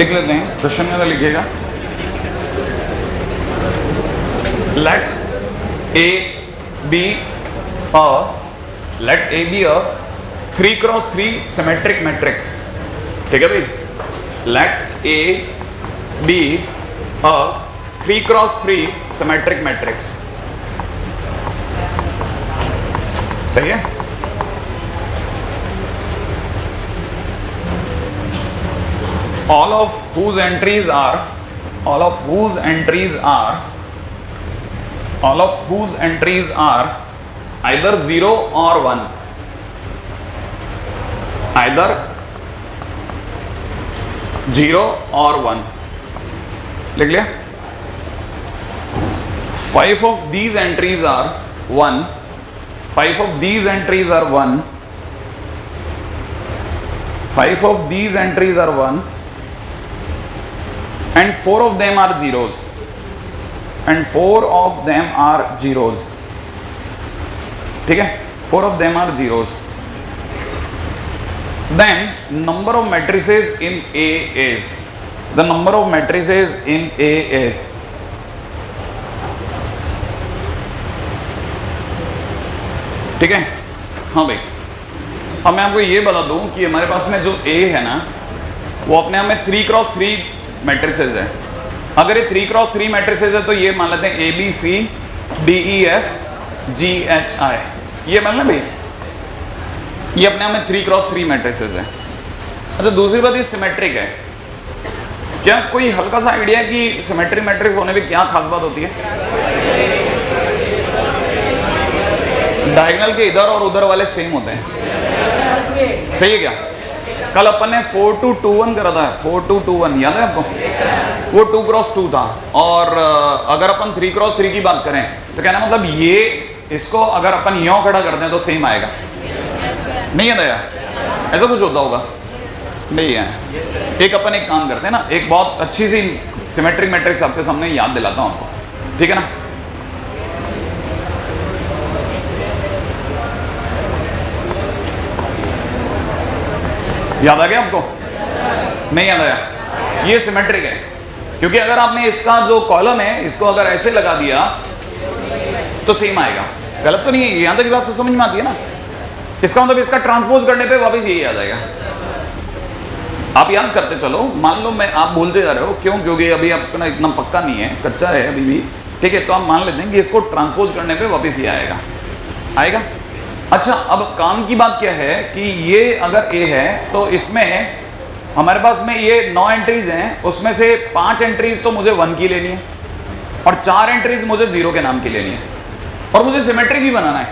लिख लेते हैं, क्वेश्चन में तो लिखिएगा let A be a 3x3 symmetric matrix. ठीक है भाई, let A be a 3x3 symmetric matrix. सही है। all of whose entries are either 0 or 1, either 0 or 1। लिख लिया। 5 of these entries are 1, 5 of these entries are 1, 5 of these entries are 1, and 4 of them are zeros, and 4 of them are zeros। ठीक है, 4 of them are zeros। Then number of matrices in A is, the number of matrices in A is, ठीक है। हाँ भाई, अब मैं आपको ये बता दूं कि हमारे पास में जो A है ना, वो अपने आप में 3x3 मैट्रिसेस है। अगर ये 3x3 मैट्रिसेस है तो ये मान लेते हैं A B C D E F G H I, ये मान लें भाई, ये अपने आप में 3x3 मैट्रिसेस है। अच्छा, दूसरी बात ये सिमेट्रिक है। क्या कोई हल्का सा आइडिया है कि सिमेट्रिक मैट्रिक्स होने में क्या खास बात होती है? डायगोनल के इधर और उधर वाले सेम होते हैं। सही है क्या? कल अपन ने 4-2-2-1 करा था, 4-2-2-1 याद है आपको? वो 2x2 था। और अगर अपन 3x3 की बात करें तो कहना मतलब ये इसको अगर अपन यों खड़ा कर दें तो सेम आएगा। नहीं याद आया? ऐसा कुछ होता होगा? नहीं है। एक अपन एक काम करते हैं ना, एक बहुत अच्छी सी सिमेट्रिक मैट्रिक्स आपके सामने याद दिलाता हूं आपको, ठीक है ना? याद आ गया आपको? नहीं याद आया? ये सिमेट्रिक है, क्योंकि अगर आपने इसका जो कॉलम है इसको अगर ऐसे लगा दिया तो सेम आएगा। गलत तो नहीं है? यहां तक की बात तो समझ में आती है ना? इसका मतलब इसका ट्रांसपोज करने पे वापस यही आ जाएगा। आप याद करते चलो। मान लो मैं आप बोलते जा रहे हो, क्यों? क्योंकि अभी आपका इतना पक्का नहीं है, कच्चा है अभी भी, ठीक है? तो आप मान लेते हैं कि इसको ट्रांसपोज करने पे वापस ये आएगा। अच्छा, अब काम की बात क्या है कि ये अगर A है तो इसमें हमारे पास में ये 9 एंट्रीज हैं, उसमें से 5 एंट्रीज तो मुझे 1 की लेनी है और 4 एंट्रीज मुझे 0 के नाम की लेनी है, और मुझे सिमेट्रिक भी बनाना है।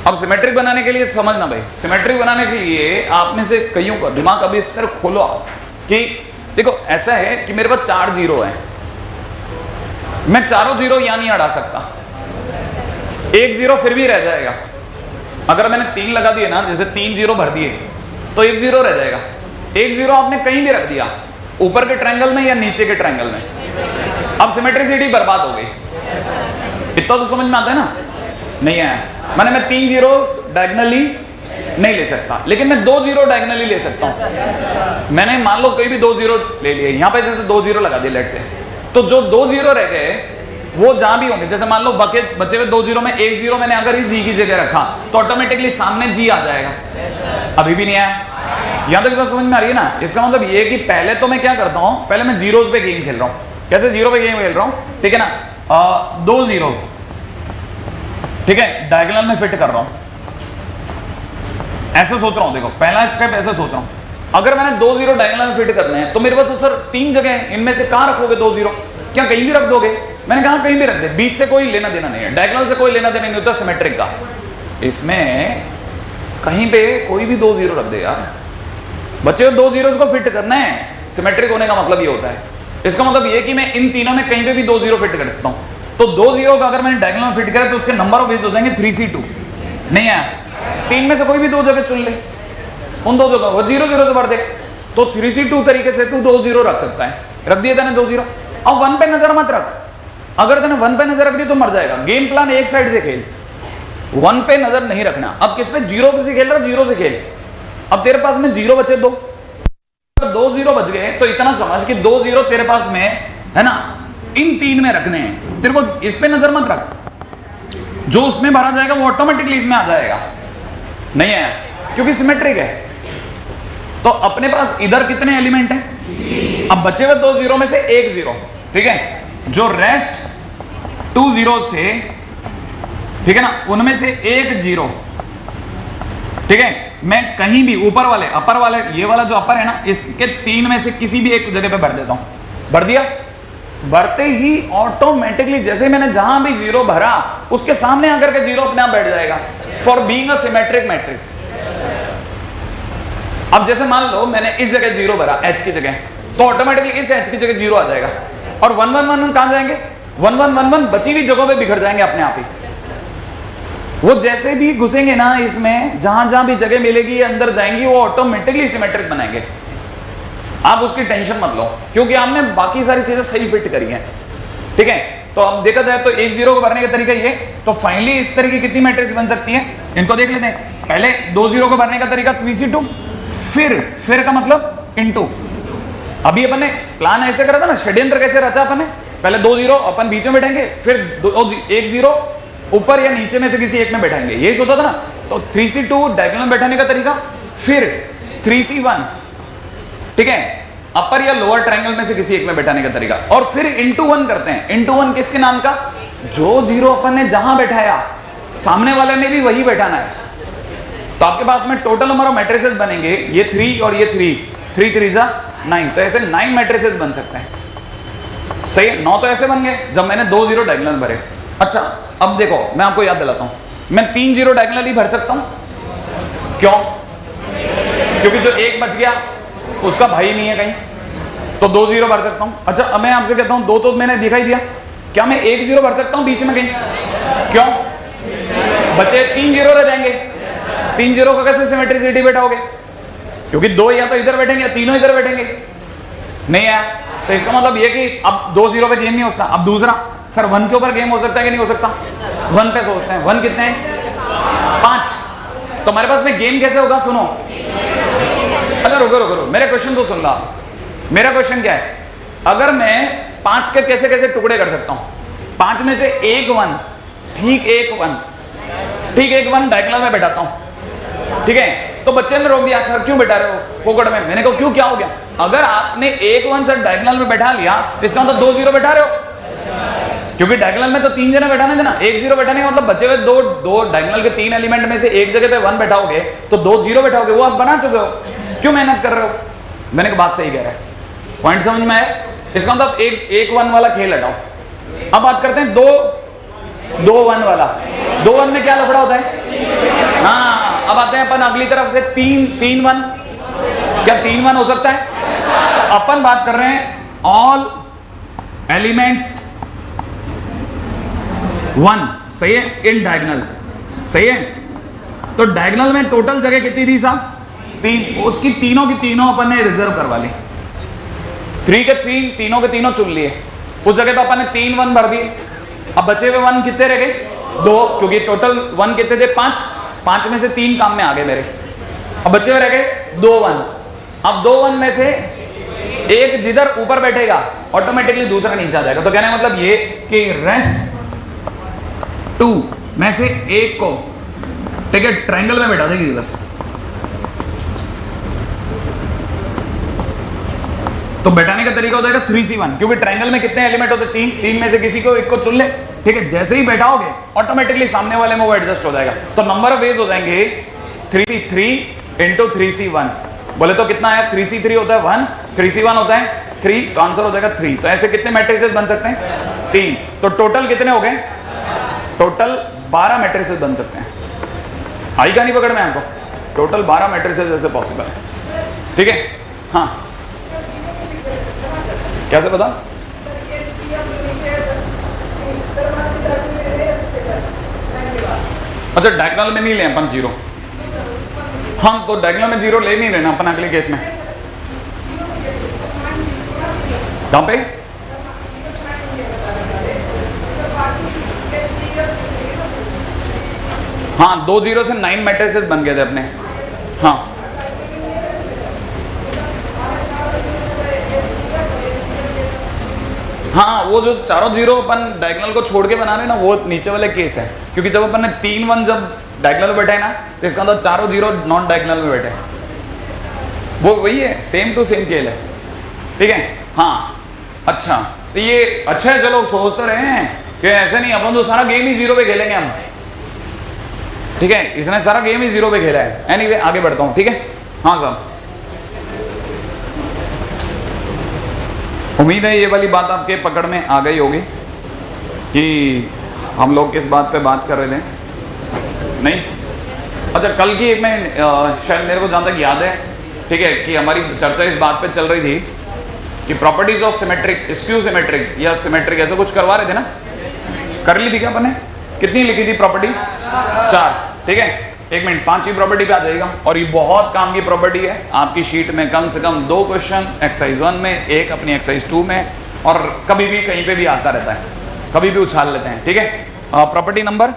अब सिमेट्रिक बनाने के लिए समझना भाई, सिमेट्रिक बनाने के लिए आप में से कईयों का दिमाग अभी इस तरह खोलो आप कि देखो ऐसा है कि मेरे पास 4 0 है, मैं चारों 0 यहां नहीं हटा सकता, एक 0 फिर भी रह जाएगा। अगर मैंने 3 लगा दिए ना, जैसे 3 0 भर दिए तो एक 0 रह जाएगा। एक 0 आपने कहीं भी रख दिया, ऊपर के ट्रायंगल में या नीचे के ट्रायंगल में, अब सिमेट्रिसिटी बर्बाद हो गई। इतना तो समझ में आता है ना? नहीं है। मैंने मैं 3 0 डायगोनली नहीं ले सकता, लेकिन मैं 2 0 डायगोनली ले सकता हूं। मैंने मान लो कोई भी 2 0 ले लिए, यहां पे जैसे 2 0 लगा दिए लेट से, तो जो 2 0 रह गए वो जहां भी होंगे, जैसे मान लो बचे हुए 2 0 में 1 0 मैंने अगर इस जी की जगह रखा तो ऑटोमेटिकली सामने जी आ जाएगा। अभी भी नहीं आया? यहां तक बात समझ में आ रही है ना? इसका मतलब ये कि पहले तो मैं क्या करता हूं, पहले मैं जीरोस पे गेम खेल रहा हूं। कैसे 0 पे गेम खेल रहा हूं? ठीक है ना? 2 0, ठीक है, डायगोनल में फिट कर रहा हूं, ऐसे सोच रहा हूं। देखो पहला स्टेप ऐसे सोच रहा हूं, अगर मैंने 2 0 डायगोनल में फिट करने हैं तो मेरे पास तो सर 3 जगह है, इनमें से कहां रखोगे 2 0? क्या कहीं भी रख दोगे? मैंने कहा कहीं भी रख दे, बीच से कोई लेना देना नहीं है, डायगोनल से कोई लेना देना नहीं होता सिमेट्रिक का। इसमें कहीं पे कोई भी 2 0 रख दे यार, बच्चे 2 0 को फिट करना है। सिमेट्रिक होने का मतलब ये होता है, इसका मतलब ये कि मैं इन तीनों में कहीं पे भी 2 0 फिट कर सकता हूं। तो 2 0 का अगर मैंने डायगोनल में फिट करा तो उसके नंबर ऑफ वेज हो जाएंगे 3c2। नहीं है? 3 में से कोई भी 2 जगह चुन ले, उन 2 जगह वो 0 0 से भर दे, तो 3c2 तरीके से तू 2 0 रख सकता है। रख दिया था ना 2 0। अब 1 पे नजर मत रख, अगर तूने 1 पे नजर रख दी तो मर जाएगा। गेम प्लान एक साइड से खेल, 1 पे नजर नहीं रखना। अब किस पे? 0 से खेल रहा, 0 से खेल। अब तेरे पास में 0 बचे 2, दो जीरो बच गए तो इतना समझ कि दो जीरो तेरे पास में है ना, इन तीन में रखने हैं। तेरे को इस पे नजर मत रख, जो उसमें भरा जाएगा वो ऑटोमेटिकली इसमें आ जाएगा। नहीं है क्योंकि सिमेट्रिक है। तो अपने पास इधर कितने एलिमेंट हैं? अब बचे हुए दो जीरो में से एक जीरो, ठीक है, जो रेस्ट टू जीरो से, ठीक है ना, उनमें से एक जीरो, ठीक है, मैं कहीं भी ऊपर वाले अपर वाले, ये वाला जो अपर है ना, इसके तीन में से किसी भी एक जगह पे भर देता हूं। भर दिया, भरते ही ऑटोमेटिकली जैसे मैंने जहां भी जीरो भरा उसके सामने आकर के जीरो अपने आप बैठ जाएगा, for being a symmetric matrix. अब जैसे मान लो मैंने इस जगह जीरो भरा एच की जगह, तो ऑटोमेटिकली इस एच की जगह जीरो आ जाएगा। और 1 1 1 1 कहां जाएंगे? 1 1 1 1 बची हुई जगहों पे बिखर जाएंगे अपने आप ही। वो जैसे भी घुसेंगे ना इसमें, जहां जहां भी जगह मिलेगी ये अंदर जाएंगी, वो ऑटोमेटिकली सिमेट्रिक बनाएंगे। आप उसकी टेंशन मत लो, क्योंकि आपने बाकी सारी चीजें सही फिट करी हैं, ठीक है। तो अब देखा जाए तो एक जीरो को भरने का तरीका ये, तो फाइनली इस तरह की कितनी मैट्रिक्स बन सकती है, इनको देख लेते हैं। पहले दो जीरो को भरने का तरीका 3c2, फिर का मतलब इनटू। अभी अपन ने प्लान ऐसे करा था ना, षड्यंत्र कैसे रचा अपन ने, पहले दो जीरो अपन बीच में बैठेंगे, फिर एक जीरो ऊपर या नीचे में से किसी एक में बैठाएंगे, यही सोचा था ना। तो 3c2 डायगोनल में बैठाने का तरीका, फिर 3c1, ठीक है, अपर या लोअर ट्रायंगल में से किसी एक में बैठाने का तरीका, और फिर इंटू 1 करते हैं। इंटू 1 किसके नाम का? जो जीरो अपन ने जहां बैठाया सामने वाले ने भी वही बैठाना है। तो आपके पास में टोटल नंबर ऑफ मैट्रिसेस बनेंगे, ये 3 और ये 3 3 9, तो ऐसे 9 मैट्रिसेस बन सकते हैं। सही है, 9 तो ऐसे बन गए जब मैंने 2 जीरो डायगोनल भरे। अच्छा अब देखो मैं आपको याद दिलाता हूं, मैं 3 जीरो डायगोनल ही भर सकता हूं। क्यों? क्योंकि जो एक बच गया उसका भाई नहीं है कहीं, तो 2 जीरो भर सकता हूं। अच्छा अब मैं आपसे कहता हूं, 2 तो मैंने दिखाई दिया, क्या मैं 1 जीरो भर सकता हूं बीच में कहीं? क्यों? बचे 3 जीरो रह जाएंगे। 3 जीरो का कैसे सिमेट्रिसिटी बैठाओगे? क्योंकि 2 या तो इधर बैठेंगे या तीनों इधर बैठेंगे। नहीं है, तो इसका मतलब ये कि अब 2 जीरो पे गेम नहीं होता। अब दूसरा, सर 1 के ऊपर गेम हो सकता है कि नहीं हो सकता? 1 पे सोचते हैं, 1 कितने हैं? 5। तो हमारे पास में गेम कैसे होगा? सुनो, अगर रुको मेरे क्वेश्चन तो सुन लो। मेरा क्वेश्चन क्या है, अगर मैं 5 के कैसे कैसे टुकड़े कर सकता हूं? 5 में से एक 1, ठीक एक 1 डायगोनल में बैठाता हूं, ठीक है। तो बच्चे ने रोक दिया, सर क्यों बैठा रहे हो पोकड़ में? मैंने कहा क्यों, क्या हो गया? अगर आपने एक 1 सर डायगोनल में बैठा लिया, इसका मतलब 2 जीरो बैठा रहे हो, क्योंकि डायगोनल में तो 3 जने बैठाने थे ना। 1 जीरो बैठाने का मतलब बचे हुए दो डायगोनल के 3 एलिमेंट में से एक जगह पे 1 बैठाओगे तो 2 जीरो बैठाओगे, वो आप बना चुके हो, क्यों मेहनत कर रहे हो? मैंने कहा बात सही कह रहा है, पॉइंट समझ में आया? इसका मतलब एक 1 वाला खेल हटाओ। अब बात करते हैं 2 1 वाला। 2 1 में क्या लफड़ा होता है? हाँ, अब आते हैं अपन अगली तरफ से 3 1। क्या 3 1 हो सकता है? तो अपन बात कर रहे हैं ऑल एलिमेंट्स 1, सही है, इन डायगोनल, सही है। तो डायगोनल में टोटल जगह कितनी थी साहब? 3। उसकी तीनों की तीनों अपन ने रिजर्व करवा ली। 3 के 3 तीनों के तीनों चुन लिए, उस जगह पे अपन ने 3 1 भर दिए। अब बचे हुए 1 कितने रह गए? 2, क्योंकि टोटल 1 कितने थे? 5 में से 3 काम में आ गए मेरे। अब बचे हुए रह गए 2 1। अब 2 1 में से एक जिधर ऊपर बैठेगा ऑटोमेटिकली दूसरा नीचे आ जाएगा। तो कहने का मतलब ये कि रेस्ट 2 में से एक को, ठीक है, ट्रायंगल में बैठा देगी बस। तो बैठाने का तरीका हो जाएगा 3c1, क्योंकि ट्रायंगल में कितने एलिमेंट होते हैं? 3 में से किसी को एक को चुन ले, ठीक है। जैसे ही बैठाओगे ऑटोमेटिकली सामने वाले में वो एडजस्ट हो जाएगा। तो नंबर ऑफ वेज हो जाएंगे 3c3 इंटू 3c1। बोले तो कितना है? 3c3 होता है 1, 3c1 होता है 3, तो आंसर हो जाएगा 3। तो ऐसे कितने मैट्रिसेस बन सकते हैं? 3। तो टोटल कितने हो गए? टोटल 12 मैट्रिसेस बन सकते हैं। आई का नहीं पकड़ में आपको? टोटल 12 मैट्रिसेस ऐसे पॉसिबल है, ठीक है। हाँ, कैसे पता? अच्छा डायगोनल में नहीं ले अपन जीरो। हाँ, तो डायगोनल में जीरो ले नहीं लेना अपन अगले केस में। कहां पे? हाँ, 2 जीरो से 9 मैट्रिसेस बन गए थे अपने। हाँ हाँ, वो जो चारों जीरो अपन डायगोनल को छोड़ के बना रहे हैं ना, वो नीचे वाले केस है, क्योंकि जब अपन ने 3 1 जब डायगोनल में बैठे हैं ना, तो इसका अंदर चारों जीरो नॉन डायगोनल में बैठे हैं। वो वही है, सेम टू सेम खेल है, ठीक है। हाँ अच्छा, तो ये अच्छा है, चलो सोच तो रहे हैं कि ऐसे नहीं, अपन तो सारा गेम ही जीरो पे खेलेंगे हम, ठीक है। इसने सारा गेम ही जीरो पे खेला है। एनीवे आगे बढ़ता हूँ, ठीक है। हाँ साहब, उम्मीद है ये वाली बात आपके पकड़ में आ गई होगी कि हम लोग किस बात पे बात कर रहे थे। नहीं, अच्छा, कल की एक में शायद मेरे को जहाँ तक याद है, ठीक है, कि हमारी चर्चा इस बात पे चल रही थी कि properties of symmetric, skew symmetric या सिमेट्रिक, ऐसा कुछ करवा रहे थे ना, कर ली थी क्या अपन ने? कितनी लिखी थी प्रॉपर्टीज? 4, ठीक है। 1 मिनट, 5वीं प्रॉपर्टी पे आ जाएगा, और ये बहुत काम की प्रॉपर्टी है। आपकी शीट में कम से कम 2 क्वेश्चन, एक्सरसाइज 1 में, एक अपनी एक्सरसाइज 2 में, और कभी भी कहीं पे भी आता रहता है, कभी भी उछाल लेते हैं, ठीक है। प्रॉपर्टी नंबर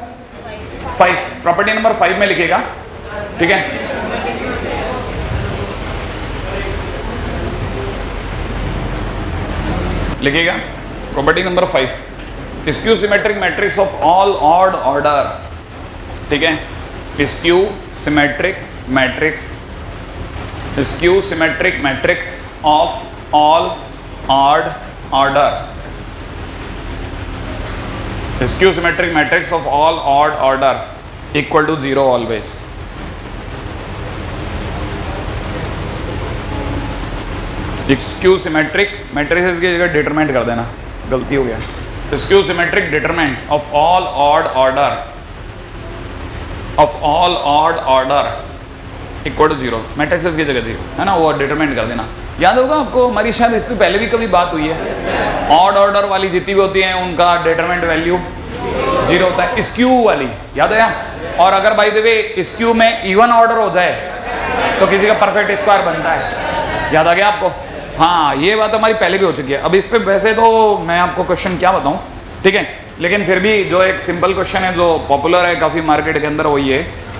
5, प्रॉपर्टी नंबर 5 में लिखेगा, ठीक है। लिखिएगा property number 5, skew symmetric matrix of all odd order, ठीक है। Skew symmetric matrix, skew symmetric matrix of all odd order, skew symmetric matrix of all odd order equal to 0 always. Skew symmetric matrices की जगह determinant कर देना, गलती हो गया। Skew symmetric determinant of all odd order, of all odd order equal to 0, matrices की जगह 0 है ना, वो डिटरमिनेंट कर देना। याद होगा आपको, हमारी शायद इस पर पहले भी कभी बात हुई है। ऑड ऑर्डर वाली जितनी भी होती हैं उनका डिटरमिनेंट वैल्यू 0 होता है। स्क्यू वाली याद है, और अगर बाय द वे स्क्यू में इवन ऑर्डर हो जाए तो किसी का परफेक्ट स्क्वायर बनता है। याद आ गया आपको? हाँ, ये बात हमारी पहले भी हो चुकी है। अब इस पे वैसे तो मैं आपको क्वेश्चन क्या बताऊं, ठीक है, लेकिन फिर भी जो एक सिंपल क्वेश्चन है जो पॉपुलर है काफी मार्केट के अंदर, वो ये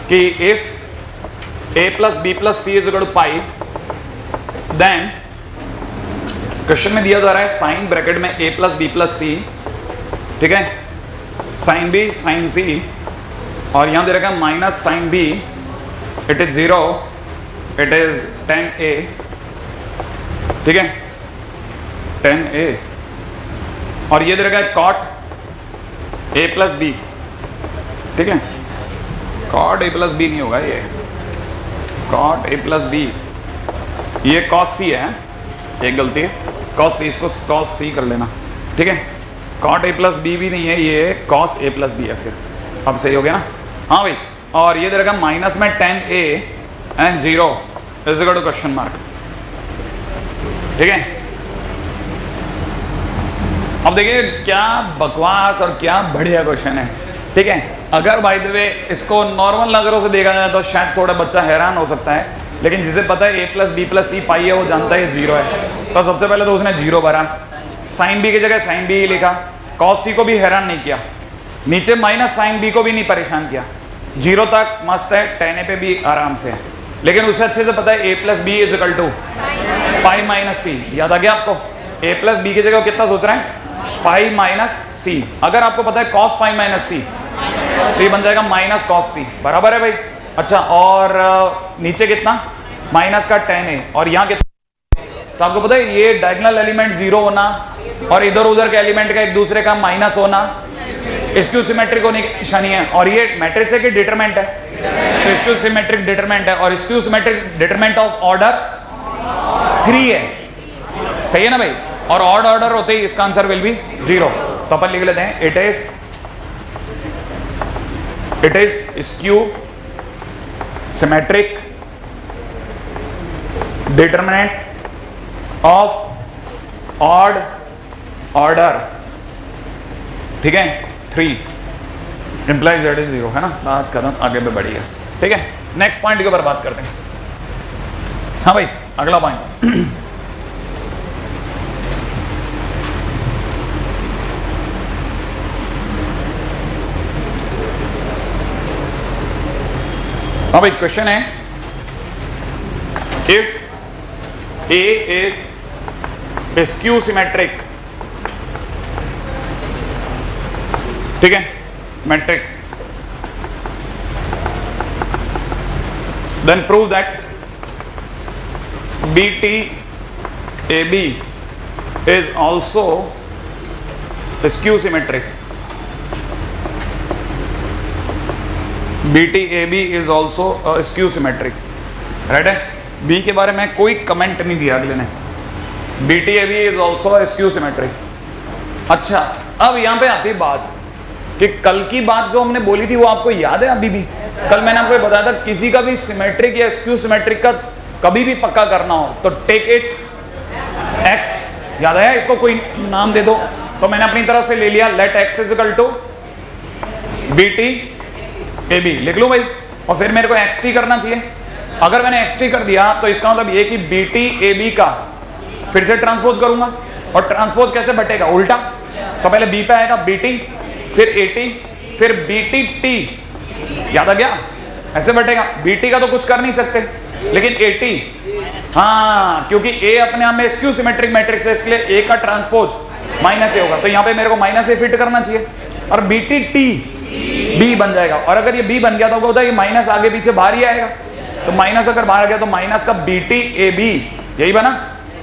कि if a plus B plus C is equal to pi, then question में दिया जा रहा है साइन ब्रैकेट में a plus B plus C, ठीक है, साइन बी साइन सी, और यहां दे रखा है minus sine B, it is 0, it is 10a, ठीक है, 10a, और ये दे रखा है कॉट a प्लस बी, ठीक है, कॉट a प्लस बी नहीं होगा, ये कॉट a प्लस बी, ये कॉस सी है, एक गलती है, कॉस सी, इसको कॉस सी कर लेना, ठीक है। कॉट a प्लस बी भी नहीं है, ये कॉस a प्लस बी है, फिर अब सही हो गया ना। हाँ भाई, और ये दे रखा माइनस में 10a and 0 is equal to question mark, ठीक है। अब देखिए क्या बकवास और क्या बढ़िया क्वेश्चन है, ठीक है। अगर बाय द वे इसको नॉर्मल नजरों से देखा जाए तो शायद थोड़ा बच्चा हैरान हो सकता है, लेकिन जिसे पता है a प्लस बी प्लस सी पाई है वो जानता है 0 है, तो सबसे पहले तो उसने 0 भरा, साइन बी की जगह साइन बी लिखा, कॉस सी को भी हैरान नहीं किया, नीचे माइनस साइन बी को भी नहीं परेशान किया, 0 तक मस्त है, 10a पे भी आराम से है, लेकिन उसे अच्छे से पता है a plus B is equal to pi minus C. याद आ गया आपको? a प्लस बी की जगह कितना सोच रहे हैं? पाई माइनस सी। अगर आपको पता है कॉस पाई माइनस सी, तो ये बन जाएगा माइनस कॉस सी, बराबर है भाई। अच्छा, और नीचे कितना? माइनस का 10a, और यहाँ कितना? तो आपको पता है ये डायगोनल एलिमेंट 0 होना और इधर उधर के एलिमेंट का एक दूसरे का माइनस होना स्क्यू सिमेट्रिक होने की निशानी है, और ये मैट्रिक्स है कि डिटरमिनेंट है? तो स्क्यू सिमेट्रिक डिटरमिनेंट है, और skew symmetric determinant of order 3 है, सही है ना भाई। और ऑड ऑर्डर होते ही इसका आंसर विल बी 0, तो अपन लिख लेते हैं it is skew symmetric determinant of odd order, ठीक है, 3 इंप्लाइज दैट इज 0, है ना। बात कदम आगे पे बढ़ी है, ठीक है। नेक्स्ट पॉइंट के ऊपर बात करते हैं। हाँ भाई, अगला पॉइंट अब एक क्वेश्चन है, if A is skew symmetric ठीक है, मैट्रिक्स। Then prove that BTAB is also skew symmetric. BTAB is also skew symmetric. Right है, B के बारे में कोई कमेंट नहीं दिया अगले ने। BTAB is also skew symmetric। अच्छा, अब यहां पे आती बात कि कल की बात जो हमने बोली थी वो आपको याद है अभी भी? कल मैंने आपको बताया था किसी का भी सिमेट्रिक या स्क्यू सिमेट्रिक का कभी भी पक्का करना हो तो टेक इट x, याद है? इसको कोई नाम दे दो। तो मैंने अपनी तरफ से ले लिया let x is equal to BTAB, लिख लूं भाई, और फिर मेरे को xt करना चाहिए। अगर मैंने xt कर दिया तो इसका मतलब ये कि BTAB का फिर से ट्रांसपोज करूंगा, और ट्रांसपोज कैसे बटेगा? उल्टा। तो पहले B पे आएगा BT, फिर AT, फिर BTT, याद आ गया? ऐसे बटेगा। BT का तो कुछ कर नहीं सकते, लेकिन AT, हाँ, क्योंकि A अपने आप में स्क्यू सिमेट्रिक मैट्रिक्स है, इसलिए A का ट्रांसपोज -A होगा। तो यहाँ पे मेरे को -A फिट करना चाहिए, और BTT B बन जाएगा। और अगर ये B बन गया तो क्या होता है? ये माइनस आगे पीछे बाहर ही आएगा। तो माइनस अगर बाहर गया तो माइनस का BTAB, यही बना,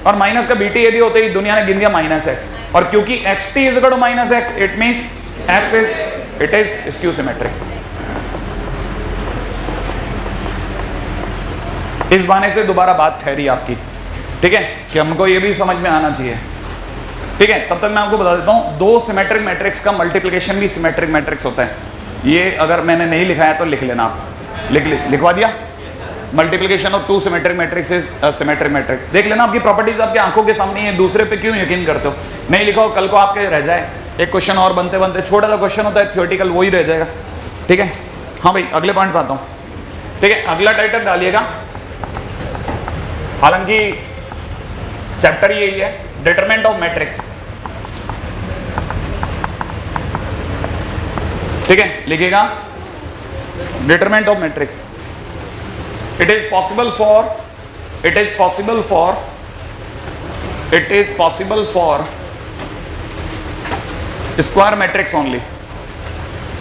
और माइनस का BTAB होते ही दुनिया ने गिन दिया -x। और क्योंकि xt is equal to -x, it means it is skew symmetric. इस बहाने से दोबारा बात ठहरी आपकी, ठीक है, कि हमको ये भी समझ में आना चाहिए। ठीक है, तब तक मैं आपको बता देता हूं, दो सिमेट्रिक मैट्रिक्स का मल्टीप्लिकेशन भी सिमेट्रिक मैट्रिक्स होता है। ये अगर मैंने नहीं लिखा है तो लिख लेना आप, लिखवा दिया। Multiplication of two symmetric matrix is symmetric matrix. देख लेना, आपकी प्रॉपर्टीज आपकी आंखों के सामने है, दूसरे पे क्यों यकीन करते हो? नहीं लिखा हो, कल को आपके रह जाए एक क्वेश्चन और बनते बनते, छोटा सा क्वेश्चन होता है थियोरेटिकल, वही रह जाएगा। ठीक है, हाँ भाई, अगले पॉइंट पे आता हूं। ठीक है, अगला टाइटल डालिएगा, हालांकि चैप्टर यही है, डिटरमिनेंट ऑफ मैट्रिक्स। ठीक है, लिखिएगा determinant of matrix. It is possible for square matrix only.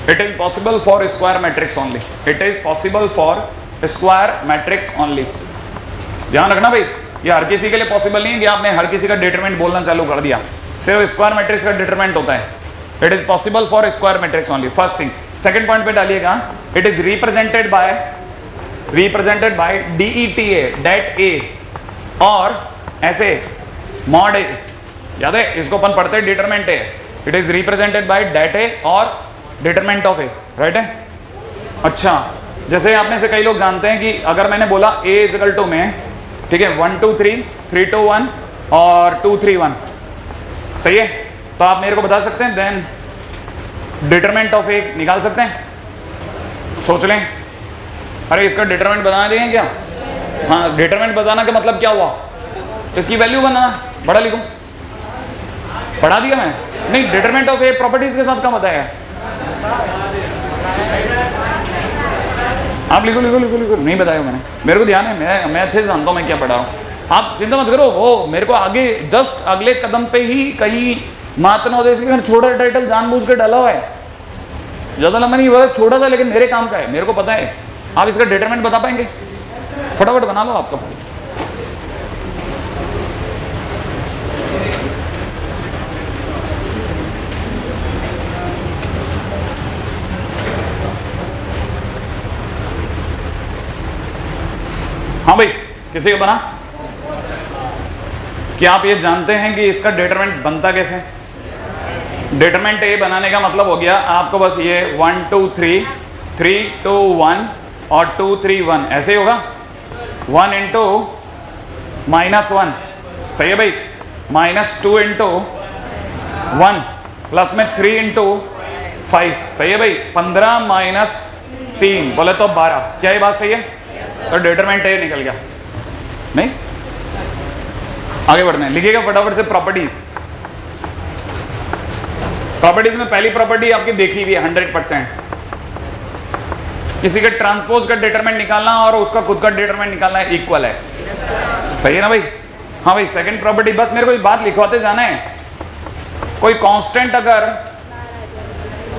It is possible for square matrix only. It is possible for square matrix only. ध्यान रखना भाई, ये हर किसी के लिए पॉसिबल नहीं है कि आपने हर किसी का डिटरमिनेंट बोलना चालू कर दिया। सिर्फ स्क्वायर मैट्रिक्स का डिटरमिनेंट होता है। It is possible for square matrix only, first thing. Second point पे डालिएगा, it is represented by DETA, det A, और ऐसे मॉड A, याद है? इसको अपन पढ़ते हैं determinant A। It is represented by det A और डिटरमिनेंट ऑफ A, राइट है? अच्छा, जैसे आप में से कई लोग जानते हैं कि अगर मैंने बोला A इज इक्वल टू में, ठीक है, 1 2 3 3 2 1 और 2 3 1, सही है? तो आप मेरे को बता सकते हैं, देन डिटरमिनेंट ऑफ A निकाल सकते हैं? सोच लें। अरे इसका डिटरमिनेंट बताना देंगे क्या? हाँ, डिटरमिनेंट बताना का मतलब क्या हुआ? इसकी वैल्यू बनाना। बड़ा लिखूं? पढ़ा दिया मैं? नहीं, डिटरमिनेंट ऑफ A प्रॉपर्टीज के साथ क्या बताया? आप लिखो। नहीं बताया मैंने, मेरे को ध्यान है, मैं अच्छे से जानता हूँ मैं क्या पढ़ा हूँ। आप चिंता मत करो, वो मेरे को आगे जस्ट अगले कदम पे ही कहीं मात न हो जाए, मैंने छोटा टाइटल जानबूझ के डाला हुआ है। ज्यादा लंबा नहीं हुआ, छोटा सा, लेकिन मेरे काम का है, मेरे को पता है। आप इसका डिटरमिनेंट बता पाएंगे? फटाफट बना लो आप तो। हाँ भाई, किसी को बना? क्या आप ये जानते हैं कि इसका डिटरमिनेंट बनता कैसे? डिटरमिनेंट A बनाने का मतलब हो गया आपको बस ये 1 2 3 3 2 1 और 2 3 1 ऐसे ही होगा। 1 इंटू -1, सही है भाई, -2 इंटू 1 प्लस में 3 इंटू 5, सही है भाई, 15 माइनस 3 बोले तो 12। क्या ये बात सही है? तो डिटरमिनेंट A निकल गया। नहीं, आगे बढ़ना है, लिखिएगा फटाफट से प्रॉपर्टीज। प्रॉपर्टीज में पहली प्रॉपर्टी आपकी देखी हुई है 100%, किसी के ट्रांसपोज का डिटरमिनेंट निकालना और उसका खुद का डिटरमिनेंट निकालना इक्वल है, सही है ना भाई? हाँ भाई, सेकंड प्रॉपर्टी, बस मेरे को एक बात लिखवाते जाना है, कोई कांस्टेंट अगर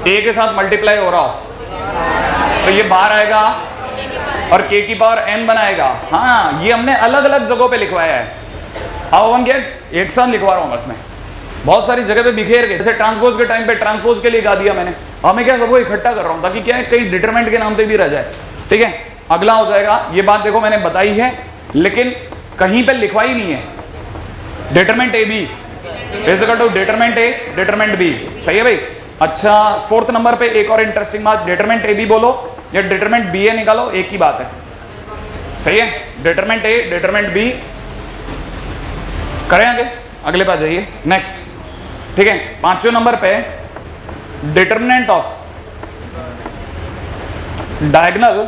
ए के साथ मल्टीप्लाई हो रहा हो तो ये बाहर आएगा और k की पावर n बनाएगा। हाँ, ये हमने अलग अलग जगहों पे लिखवाया है। अब अपन क्या एक साथ लिखवा रहा हूँ बस मैं, बहुत सारी जगह पे बिखेर के, जैसे ट्रांसपोज के टाइम पे ट्रांसपोज के लिए गा दिया मैंने। अब मैं क्या सबको इकट्ठा कर रहा हूँ ताकि क्या है कई डिटरमिनेंट के नाम पे भी रह जाए। ठीक है, अगला हो जाएगा, ये बात देखो मैंने बताई है लेकिन कहीं पे लिखवाई नहीं है। Determinant A B is equal to determinant A determinant B. सही है भाई। अच्छा, फोर्थ नंबर पे एक और इंटरेस्टिंग बात, डिटरमिनेंट ए बी बोलो या डिटरमिनेंट बी ए निकालो, एक ही बात है। सही है, डिटरमिनेंट ए डिटरमिनेंट बी करें आगे, अगले पास जाइए नेक्स्ट। ठीक है, पांचवें नंबर पे determinant of diagonal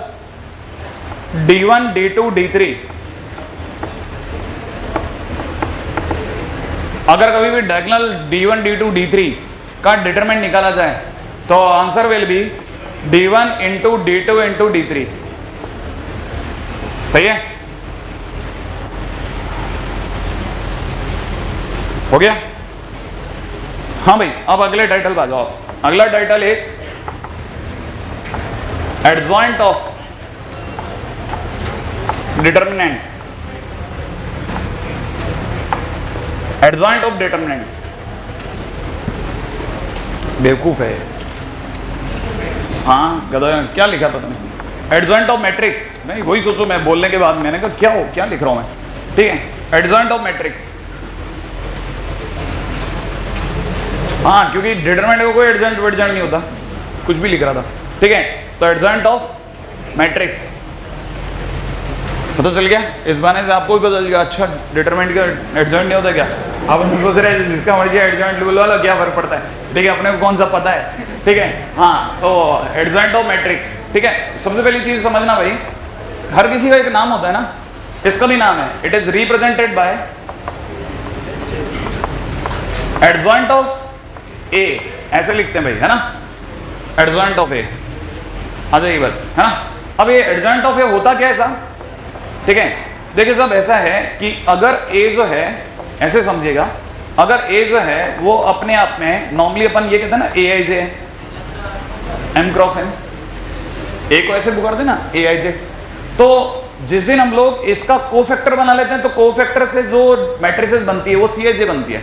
d1 d2 d3। अगर कभी भी डायगोनल d1 d2 d3 का डिटरमिनेंट निकाला जाए तो answer will be d1 into d2 into d3। सही है, हो गया। हाँ भाई, अब अगले टाइटल पे आ जाओ। अगला title is adjoint of determinant. Adjoint of determinant बेवकूफ है। हाँ गधा, क्या लिखा था तुमने? Adjoint of matrix. नहीं, वही सोचो मैं बोलने के बाद मैंने कहा क्या लिख रहा हूं मैं। ठीक है, एडजॉइंट ऑफ मैट्रिक्स। हाँ, क्योंकि डिटरमिनेंट को कोई एडजॉइंट वेडजॉइंट नहीं होता, कुछ भी लिख रहा था। ठीक है, तो एडजॉइंट ऑफ मैट्रिक्स पता चल गया। इस बहाने से आपको भी पता चल गया, अच्छा डिटरमिनेंट का एडजॉइंट नहीं होता क्या? आप सोच रहे हैं जिसका मर्जी एडजॉइंट बुलवा लो, क्या फर्क पड़ता है। ठीक है, अपने को कौन सा पता है। ठीक है, हाँ, तो एडजॉइंट ऑफ मैट्रिक्स। ठीक है, सबसे पहली चीज समझना भाई, हर किसी का एक नाम होता है ना, इसका भी नाम है। It is represented by adjoint of A, ऐसे लिखते हैं भाई, है ना, एडजॉइंट ऑफ ए। आ जाइए बात, है ना। अब ये एडजॉइंट ऑफ ए होता क्या है साहब? ठीक है, देखिए साहब, ऐसा है कि अगर ए जो है, ऐसे समझिएगा, अगर ए जो है वो अपने आप में नॉर्मली अपन ये कहते हैं ना ए I J M cross N, ए को ऐसे पुकारते ना ए आई जे। तो जिस दिन हम लोग इसका कोफैक्टर बना लेते हैं तो कोफैक्टर से जो मैट्रिसेस बनती है वो सी आई जे बनती है,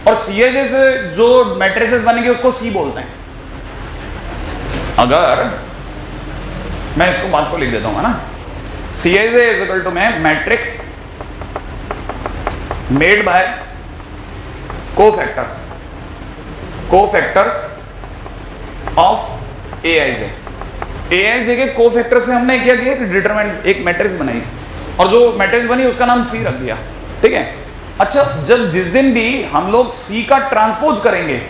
और सी आई जे से जो मैट्रिसेस बनेंगे उसको सी बोलते हैं। अगर मैं इसको बात को लिख देता हूं ना, C I J is equal to में matrix made by cofactors of A I J. A I J के कोफैक्टर से हमने क्या किया कि डिटरमिनेंट एक मैट्रिक्स बनाई, और जो मैट्रिक्स बनी उसका नाम सी रख दिया। ठीक है, अच्छा, जब जिस दिन भी हम लोग सी का ट्रांसपोज करेंगे,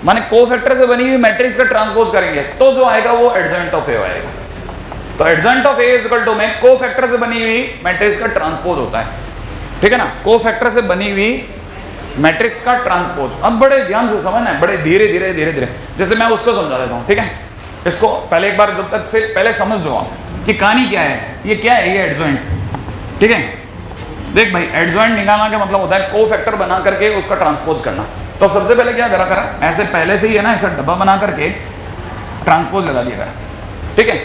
माने कोफैक्टर से बनी हुई मैट्रिक्स का ट्रांसपोज करेंगे, तो जो आएगा वो एडजॉइंट ऑफ ए आएगा। तो adjoint of A is equal to में कोफैक्टर से बनी हुई मैट्रिक्स का ट्रांसपोज होता है। ठीक है ना, कोफैक्टर से बनी हुई मैट्रिक्स का ट्रांसपोज। अब बड़े ध्यान से समझना है, बड़े धीरे धीरे, जैसे मैं उसको समझा देता हूं। ठीक है, इसको पहले एक बार जब तक से पहले समझ लो आप कि कहानी क्या है, ये क्या है, ये एडजॉइंट। ठीक है, देख भाई, एडजॉइंट निकालना का मतलब होता है कोफैक्टर बना करके उसका ट्रांसपोज करना। तो सबसे पहले क्या करा, ऐसे पहले से ही है ना, ऐसा डब्बा बना करके ट्रांसपोज लगा दिया करा। ठीक है,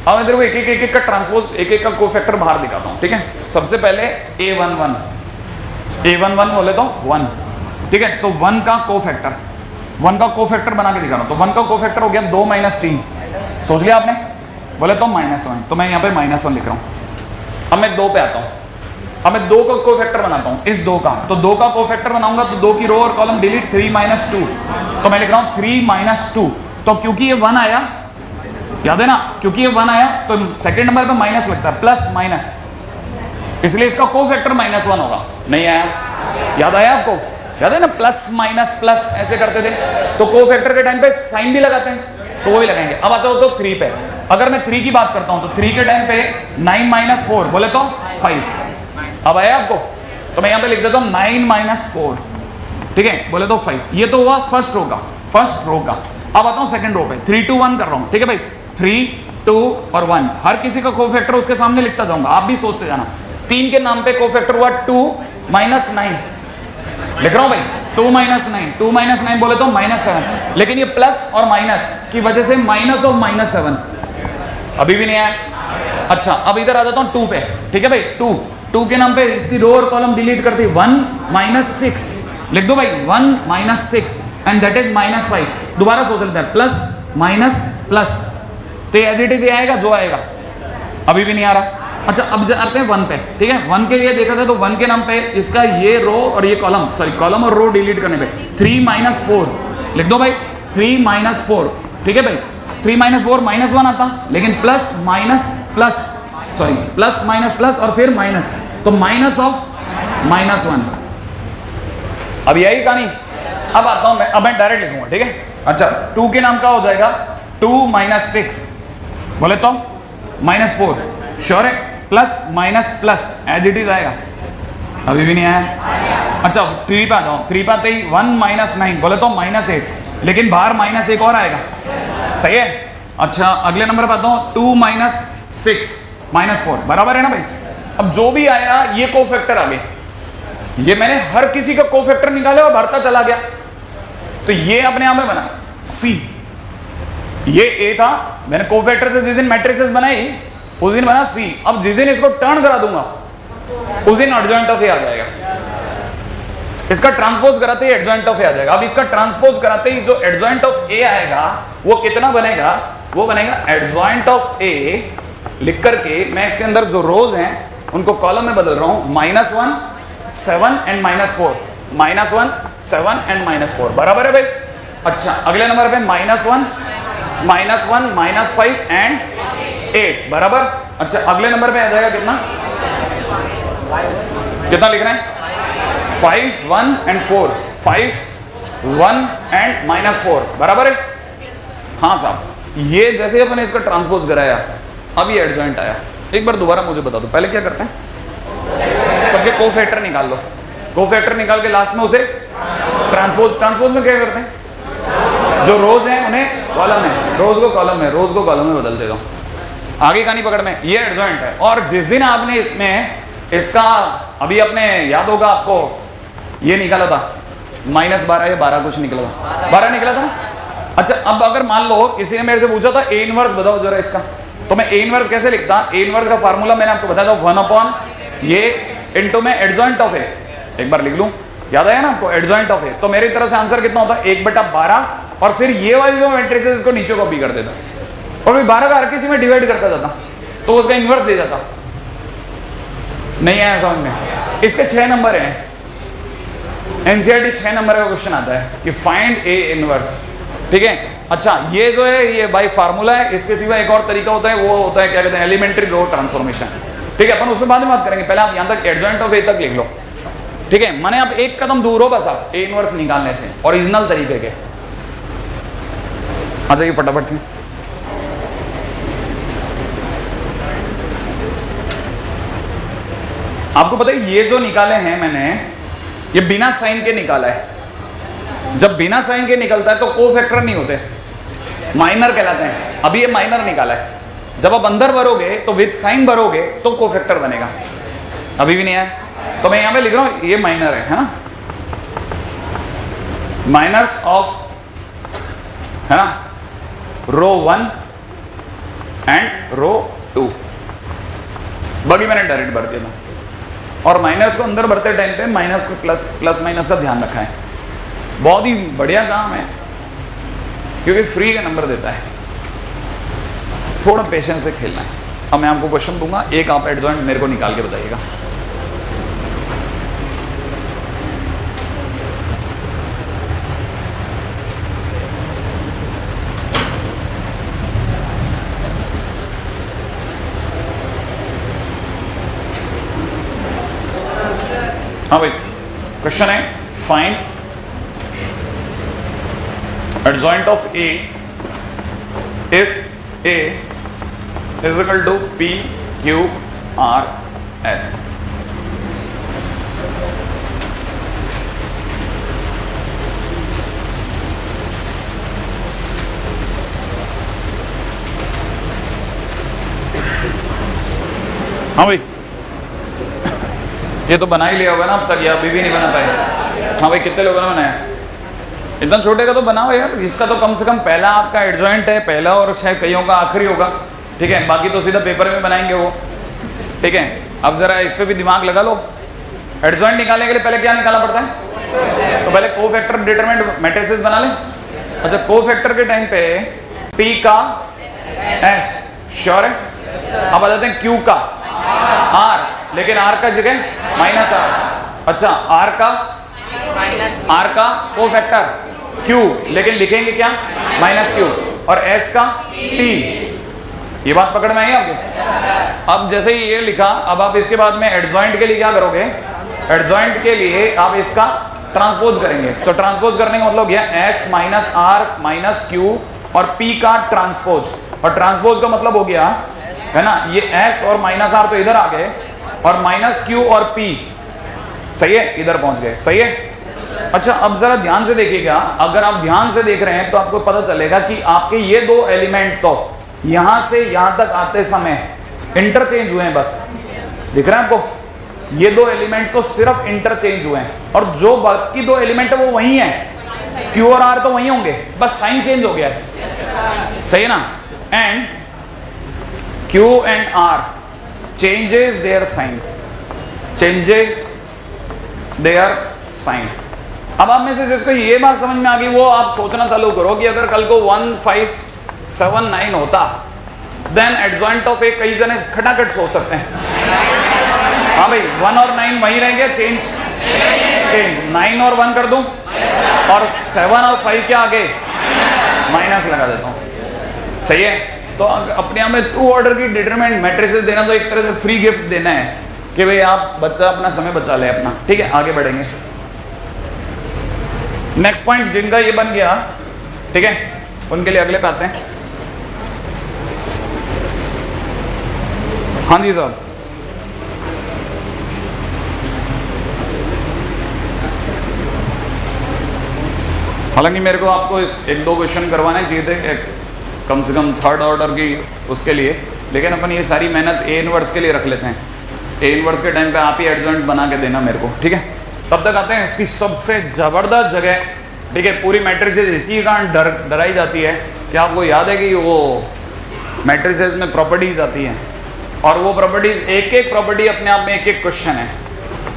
अब मैं तेरे को एक का ट्रांसपोज, एक का कोफैक्टर बाहर दिखाता हूं। ठीक है, सबसे पहले A11 बोले तो 1। ठीक है, तो 1 का कोफैक्टर बना के दिखा रहा हूं। तो 1 का कोफैक्टर हो गया 2 - 3, सोच लिया आपने, बोले तो -1, तो मैं यहाँ पे -1 लिख रहा हूं। अब मैं 2 पे आता हूं, अब मैं 2 का कोफैक्टर बनाता हूं, इस 2 का, तो 2 का कोफैक्टर बनाऊंगा तो 2 की रो और कॉलम डिलीट, 3 - 2, तो मैं लिख रहा हूं 3 - 2। तो क्योंकि ये 1 आया, याद है ना, क्योंकि ये 1 आया तो सेकंड नंबर पे माइनस लगता है, प्लस माइनस, इसलिए इसका कोफैक्टर -1 होगा। नहीं आया, याद आया आपको? याद है ना, प्लस माइनस प्लस ऐसे करते थे, तो कोफैक्टर के टाइम पे साइन भी लगाते हैं, तो वो भी लगाएंगे। अब आता हो तो 3 पे, अगर मैं 3 की बात करता हूं तो 3 के टाइम पे 9 - 4 बोले तो 5। अब आया आपको? तो मैं यहां पे लिख देता हूं 9 - 4। ठीक है, बोले तो 5। ये तो हुआ फर्स्ट रो का। अब आता हूं सेकंड रो पे, 3 2 1 कर रहा हूं। ठीक है भाई, 3 2 और 1, हर किसी का कोफैक्टर उसके सामने लिखता जाऊंगा, आप भी सोचते जाना। 3 के नाम पे कोफैक्टर हुआ 2 - 9, लिख रहा हूं भाई, 2 माइनस 9, 2 माइनस 9 बोले तो -7, लेकिन ये प्लस और माइनस की वजह से माइनस ऑफ -7 अभी भी नहीं आया। अच्छा अब इधर आ जाता हूं 2 पे, ठीक है भाई। 2 के नाम पे इसकी रो और कॉलम डिलीट करती, 1 माइनस 6 लिख दो भाई, 1 माइनस 6 एंड दैट इज -5। दोबारा सोच लेते हैं, प्लस माइनस प्लस, तो एज इट इज ये आएगा जो आएगा, अभी भी नहीं आ रहा। अच्छा अब आते हैं 1 पे, ठीक है। 1 के लिए देखा था तो 1 के नाम पे इसका ये रो और ये कॉलम, सॉरी कॉलम और रो डिलीट करने पे 3 माइनस 4 लिख दो भाई, 3 माइनस 4, ठीक है भाई। 3 माइनस 4 -1 आता, लेकिन plus minus plus, sorry plus minus plus और फिर माइनस, तो माइनस ऑफ -1। अब यही कहानी। अब आता हूं मैं, अब मैं डायरेक्ट लिखूंगा, ठीक है। अच्छा 2 के नाम का हो जाएगा 2 माइनस 6 बोले तो -4, श्योर है, plus minus plus as it is आएगा, अभी भी नहीं आया। अच्छा 3 पे आ जाओ, 3 पे आते ही 1 माइनस 9 बोले तो -8, लेकिन बाहर -1 और आएगा, सही है। अच्छा अगले नंबर पे आता हूं 2 माइनस 6 -4 बराबर है ना भाई। अब जो भी आया ये कोफैक्टर आ गए, ये मैंने हर किसी का कोफैक्टर निकाला और भरता चला गया, तो ये अपने आप में बना C, ये A था, मैंने कोफैक्टर से जिस दिन मैट्रिसेस बनाई उस दिन बना C। अब जिस दिन इसको टर्न करा दूंगा उस दिन एडजॉइंट ऑफ A आ जाएगा, इसका ट्रांसपोज कराते ही एडजॉइंट ऑफ A आ जाएगा। अब इसका ट्रांसपोज कराते ही जो एडजॉइंट ऑफ A आएगा वो कितना बनेगा, वो बनेगा एडजॉइंट ऑफ A लिख करके मैं इसके अंदर जो रोज हैं उनको कॉलम में बदल रहा हूं, -1 7 एंड -4, -1 7 एंड -4 बराबर है भाई। अच्छा अगले नंबर पे -1 -5 एंड 8 बराबर। अच्छा अगले नंबर पे आ जाएगा कितना, कितना लिख रहे हैं, 5 1 एंड 4, 5 1 एंड -4 बराबर है। हाँ साहब, ये जैसे अपने इसका ट्रांसपोज कराया अब ये एडजॉइंट आया। एक बार दोबारा मुझे बता दो, पहले क्या करते हैं, सबके कोफैक्टर निकाल लो, कोफैक्टर निकाल के लास्ट में उसे ट्रांसपोज में क्या करते हैं, जो रोज हैं उन्हें कॉलम में, रोज को कॉलम में, रोज को कॉलम में बदल देता हूं। आगे कहानी पकड़ में, ये एडजॉइंट है। और जिस दिन आपने इसमें इसका, अभी अपने याद होगा आपको ये निकाला था -12 या 12 कुछ निकला था, 12 निकला था। अच्छा अब अगर मान लो किसी ने मेरे से पूछा था A इनवर्स बताओ जरा इसका, तो मैं A इनवर्स कैसे लिखता, A इनवर्स का फार्मूला मैंने आपको बताया था 1/, ये इनटू में एडजॉइंट ऑफ A, एक बार लिख लूं, याद आया ना आपको, एडजॉइंट ऑफ A। तो मेरी तरफ से आंसर कितना होता है 1/12, और फिर ये वाली जो मैट्रिसेस इसको नीचे कॉपी कर देता और फिर 12 का हर किसी में डिवाइड करता जाता तो उसका इन्वर्स दे जाता। नहीं आया समझ में, इसके 6 नंबर हैं, एनसीईआरटी 6 नंबर का क्वेश्चन आता है कि फाइंड A इनवर्स, ठीक है। अच्छा ये जो है ये बाय फार्मूला है, इसके सिवा एक और तरीका होता है, वो होता है क्या कहते हैं, एलिमेंट्री रो ट्रांसफॉर्मेशन, ठीक है। अपन उसमें बाद में बात करेंगे, पहले आप यहां तक एडजॉइंट ऑफ A तक लिख लो, ठीक है। माने आप एक कदम दूर हो बस आप A इनवर्स निकालने से, ओरिजिनल तरीके के। आ जाइए फटाफट से, आपको पता है ये जो निकाले हैं मैंने, ये बिना साइन के निकाला है। जब बिना साइन के निकलता है तो कोफैक्टर नहीं होते, माइनर कहलाते हैं। अभी ये माइनर निकाला है, जब आप अंदर भरोगे तो विद साइन भरोगे तो कोफैक्टर बनेगा, अभी भी नहीं आया। तो मैं यहां पे लिख रहा हूं ये माइनर है ना, माइनर्स ऑफ, है ना, रो 1 एंड रो 2, बाकी मैंने डायरेक्ट भर दिया था। और माइनस को अंदर भरते टाइम पे माइनस को प्लस माइनस का ध्यान रखा है, बहुत ही बढ़िया काम है क्योंकि फ्री का नंबर देता है, थोड़ा पेशेंस से खेलना है। अब मैं आपको क्वेश्चन दूंगा, एक आप एडजॉइंट मेरे को निकाल के बताइएगा। हाँ भाई, क्वेश्चन है find adjoint of A if A is equal to P Q R S। हाँ भाई, ये तो बना ही लिया होगा ना अब तक, या अभी भी नहीं बना पाए, हाँ भाई, कितने लोगों ने बनाया? इतना छोटे का तो बनाओ यार, इसका तो कम से कम पहला आपका एडजॉइंट है, पहला और शायद कईयों का आखिरी होगा, ठीक है, बाकी तो सीधा पेपर में बनाएंगे वो, ठीक है। अब जरा इस पे भी दिमाग लगा लो। एडजॉइंट निकालने के लिए पहले क्या निकालना पड़ता है? तो पहले कोफैक्टर डिटरमिनेंट मैट्रिसेस बना ले। अच्छा, कोफैक्टर के टाइम पे P का S श्योर है? अब आ जाते हैं Q का R, लेकिन R का जगह -R। अच्छा, R का कोफैक्टर Q, लेकिन लिखेंगे क्या? -Q। और S का T। ये बात पकड़ में आई आपको? अब जैसे ही ये लिखा, अब आप इसके बाद में एडजॉइंट के लिए क्या करोगे? एडजॉइंट के लिए आप इसका ट्रांसपोज करेंगे। तो ट्रांसपोज करने का मतलब गया S -R -Q और P का ट्रांसपोज। और ट्रांसपोज का मतलब हो गया है ना, ये S और -R तो इधर आ गए और -Q और P, सही है, इधर पहुंच गए, सही है। अच्छा, अब जरा ध्यान से देखिएगा, अगर आप ध्यान से देख रहे हैं तो आपको पता चलेगा कि आपके ये दो एलिमेंट तो यहां से यहां तक आते समय इंटरचेंज हुए हैं, बस दिख रहा है आपको? ये दो एलिमेंट तो सिर्फ इंटरचेंज हुए हैं, और जो बाकी दो एलिमेंट है वो वही है, Q और R तो वही होंगे, बस साइन चेंज हो गया है, सही है ना। And Q and R changes their sign, अब आप में से जिसको ये बात समझ में आ गई, वो आप सोचना चालू करो कि अगर कल को 1579 होता, देन एडजॉइंट ऑफ ए, कई जने खटाखट सोच सकते हैं, हाँ भाई 1 और 9 वही रहेंगे, चेंज 9 और 1 कर दूं, और 7 और 5 के आगे माइनस लगा देता हूं, सही है। तो अपने आप में 2 ऑर्डर की डिटरमिनेंट मैट्रिसेस देना तो एक तरह से फ्री गिफ्ट देना है कि भाई आप बच्चा अपना समय बचा ले अपना, ठीक है। आगे बढ़ेंगे, नेक्स्ट पॉइंट जिनका ये बन गया, ठीक है, उनके लिए अगले पे आते हैं। हाँ जी साहब, हालांकि मेरे को आपको इस 1-2 क्वेश्चन करवाने चाहिए थे कम से कम 3rd ऑर्डर की उसके लिए, लेकिन अपन ये सारी मेहनत A इनवर्स के लिए रख लेते हैं। A इनवर्स के टाइम पे आप ही एडजॉइंट बना के देना मेरे को, ठीक है। तब तक आते हैं इसकी सबसे जबरदस्त जगह, ठीक है, पूरी मैट्रिसेस इसी कारण डराई जाती है कि आपको याद है कि वो मैट्रिसेस में प्रॉपर्टीज आती हैं, और वो प्रॉपर्टीज एक प्रॉपर्टी अपने आप में एक क्वेश्चन है,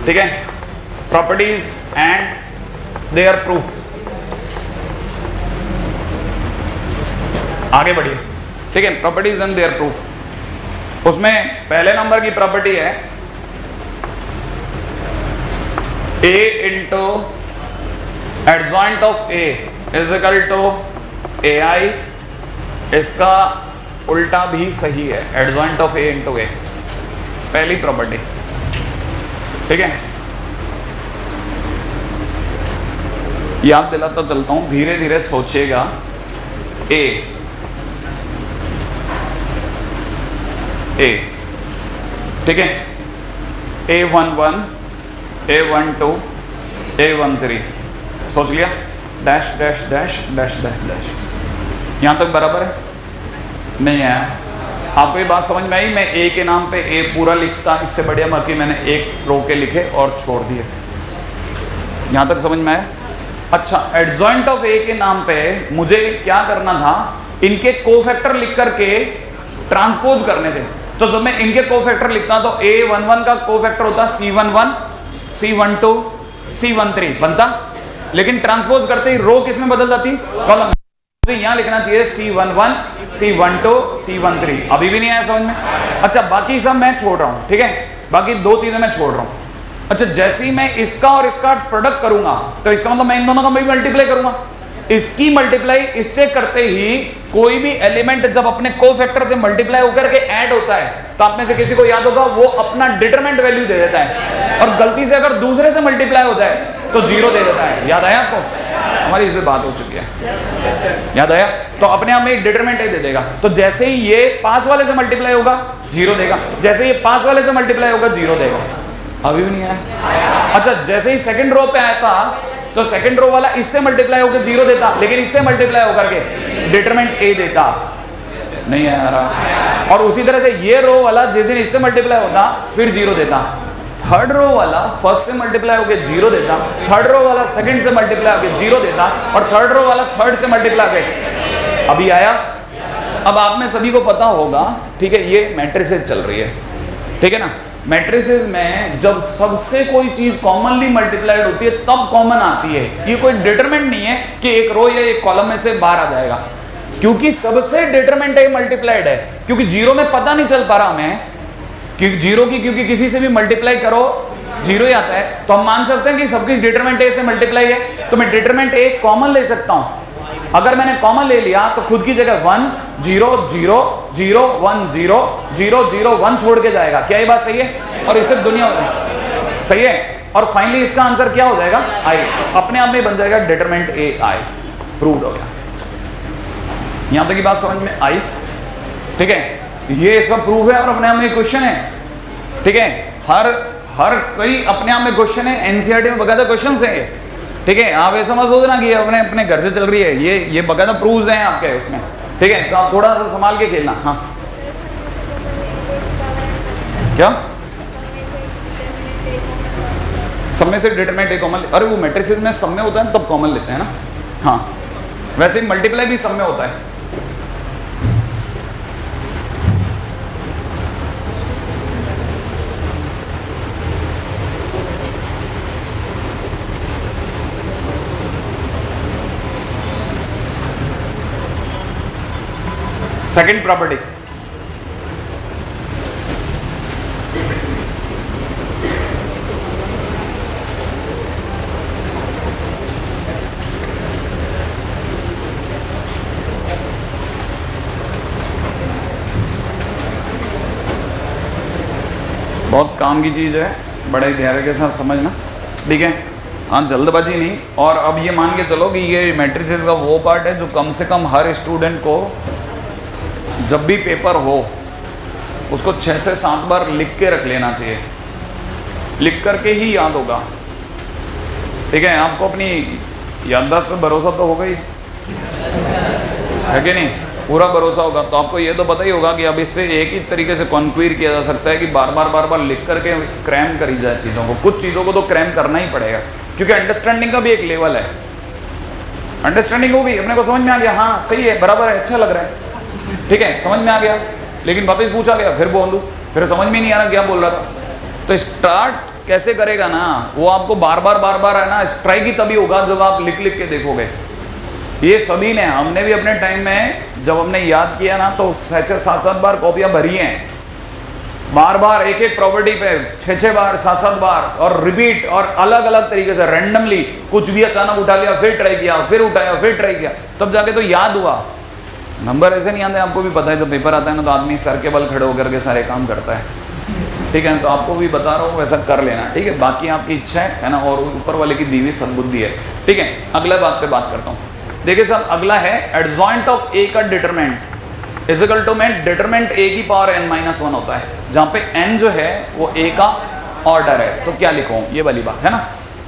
ठीक है। Properties and their proof. आगे बढ़िए, ठीक है, प्रॉपर्टीज एंड देयर प्रूफ। उसमें पहले नंबर की प्रॉपर्टी है A into adjoint of A is equal to AI। इसका उल्टा भी सही है, adjoint of A into A, पहली प्रॉपर्टी, ठीक है। याद दिलाता चलता हूं, धीरे धीरे सोचिएगा। A, ठीक है, A11, A12, A13, सोच लिया, dash dash dash dash dash dash, यहां तक बराबर है? नहीं आया आपको ये बात समझ में आई? मैं A के नाम पे A पूरा लिखता, इससे बढ़िया बाकी मैंने एक रो के लिखे और छोड़ दिए, यहां तक समझ में आया? अच्छा, एडजॉइंट ऑफ A के नाम पे मुझे क्या करना था? इनके कोफैक्टर लिख करके ट्रांसपोज करने थे। तो जब मैं इनके कोफैक्टर लिखता तो A11 का कोफैक्टर होता C11, C12, C13 बनता, लेकिन ट्रांसपोज करते ही रो किस में बदल जाती? कॉलम। तो यहां लिखना चाहिए C11, C12, C13। अभी भी नहीं आया समझ में? अच्छा, बाकी सब मैं छोड़ रहा हूं, ठीक है, बाकी 2 चीजें मैं छोड़ रहा हूं। अच्छा, जैसे ही मैं इसका और इसका प्रोडक्ट करूंगा तो इसका मतलब मैं इन दोनों का भी मल्टीप्लाई करूंगा, इसकी मल्टीप्लाई इससे करते ही कोई भी एलिमेंट जब अपने कोफैक्टर से मल्टीप्लाई होकर के ऐड होता है तो आप में से किसी को याद होगा वो अपना डिटरमिनेंट वैल्यू दे देता है, और गलती से अगर दूसरे से मल्टीप्लाई होता है तो 0 दे देता है। याद आया आपको? हमारी इससे बात हो चुकी है, याद आया? तो अपने आप में एक डिटरमिनेंट दे देगा। तो जैसे ही ये पास वाले से मल्टीप्लाई होगा 0 देगा, जैसे ही पास वाले से मल्टीप्लाई होगा 0 देगा। अभी भी नहीं आया? अच्छा, जैसे ही सेकंड रो पे आया था तो सेकंड रो वाला इससे मल्टीप्लाई होकर 0 देता, लेकिन इससे मल्टीप्लाई होकर के डिटरमिनेंट A देता, नहीं आ रहा। और उसी तरह से ये रो वाला जिस दिन इससे मल्टीप्लाई होता फिर 0 देता, थर्ड रो वाला फर्स्ट से मल्टीप्लाई होकर 0 देता, थर्ड रो वाला सेकंड से मल्टीप्लाई होकर 0 देता, और थर्ड रो वाला थर्ड से मल्टीप्लाई होकर। अभी आया? अब आप में सभी को पता होगा, ठीक है, ये मैट्रिसेस चल रही है, ठीक है ना। मैट्रिसेस में जब सबसे कोई चीज कॉमनली मल्टीप्लाइड होती है तब कॉमन आती है। ये कोई डिटरमिनेंट नहीं है कि एक रो या एक कॉलम में से बाहर आ जाएगा, क्योंकि सबसे डिटरमिनेंट है मल्टीप्लाइड है। क्योंकि जीरो में पता नहीं चल पा रहा हमें कि जीरो की, क्योंकि किसी से भी मल्टीप्लाई करो जीरो ही आता है, तो हम मान सकते हैं कि सबकी डिटरमिनेंट ए से मल्टीप्लाई है, तो मैं डिटरमिनेंट ए कॉमन ले सकता हूं। अगर मैंने कॉमन ले लिया तो खुद की जगह 1 0 0 0 1 0 0 0 1 छोड़ के जाएगा। क्या ये बात सही है? और इससे दुनिया सही है। और फाइनली इसका आंसर क्या हो जाएगा? आई। अपने आप में बन जाएगा डिटरमिनेंट ए आई। प्रूव्ड हो गया। यहां तक की बात समझ में आई? ठीक है, ये इसका प्रूफ है और अपने आप में क्वेश्चन है। ठीक है, हर कोई अपने आप में क्वेश्चन है, एनसीईआरटी में बकायदा क्वेश्चन है। ठीक है, आप ऐसा मत सोचना कि अपने अपने घर से चल रही है, ये बकायदा प्रूव्स हैं आपके उसमें। ठीक है, तो आप थोड़ा सा संभाल के खेलना। हाँ, क्या सब में से डिटरमिनेंट ए कॉमन? अरे वो मैट्रिसेस में सब में होता है तब कॉमन लेते हैं ना। हाँ, वैसे मल्टीप्लाई भी सब में होता है। सेकंड प्रॉपर्टी, बहुत काम की चीज है, बड़े धैर्य के साथ समझना। ठीक है, हाँ, जल्दबाजी नहीं। और अब ये मान के चलो कि ये मैट्रिसेस का वो पार्ट है जो कम से कम हर स्टूडेंट को जब भी पेपर हो उसको 6 से 7 बार लिख के रख लेना चाहिए, लिख करके ही याद होगा। ठीक है, आपको अपनी याददाश्त पर भरोसा तो होगा ही, है कि नहीं? पूरा भरोसा होगा तो आपको ये तो पता ही होगा कि अब इससे एक ही तरीके से कॉन्क्वीर किया जा सकता है कि बार बार लिख करके क्रैम करी जाए चीज़ों को। कुछ चीज़ों को तो क्रैम करना ही पड़ेगा, क्योंकि अंडरस्टैंडिंग का भी एक लेवल है। अंडरस्टैंडिंग हो गई, अपने को समझ में आ गया, हाँ सही है, बराबर है, अच्छा लग रहा है, ठीक है, समझ में आ गया, लेकिन वापस पूछा गया, फिर बोल दूँ, फिर समझ में नहीं आ रहा क्या बोल रहा था। तो स्टार्ट कैसे करेगा ना, वो आपको बार बार है ना, स्ट्राइक ही तभी होगा जब आप लिख के देखोगे। ये सभी ने, हमने भी अपने टाइम में जब हमने याद किया ना तो 6-7 बार कॉपियां भरी हैं, बार एक प्रॉपर्टी पे 6 बार 7 बार, और रिपीट, और अलग अलग तरीके से रैंडमली कुछ भी अचानक उठा लिया, फिर ट्राई किया, फिर उठाया, फिर ट्राई किया, तब जाके तो याद हुआ। नंबर ऐसे नहीं आते, आपको भी पता है, जब पेपर आता है ना तो आदमी सर के बल खड़े होकर के सारे काम करता है। ठीक है, तो आपको भी बता रहा हूँ वैसा कर लेना। ठीक है, बाकी आपकी इच्छा है ना, और ऊपर वाले की दी हुई सद्बुद्धि है। ठीक है, अगला बात पे बात करता हूँ। देखिए साहब, अगला है एडजॉइंट ऑफ ए का डिटरमिनेंट इज इक्वल टू में डिटरमिनेंट ए की पावर n-1 होता है, जहां पे n जो है वो ए का ऑर्डर है। तो क्या लिखूं, ये वाली बात है ना।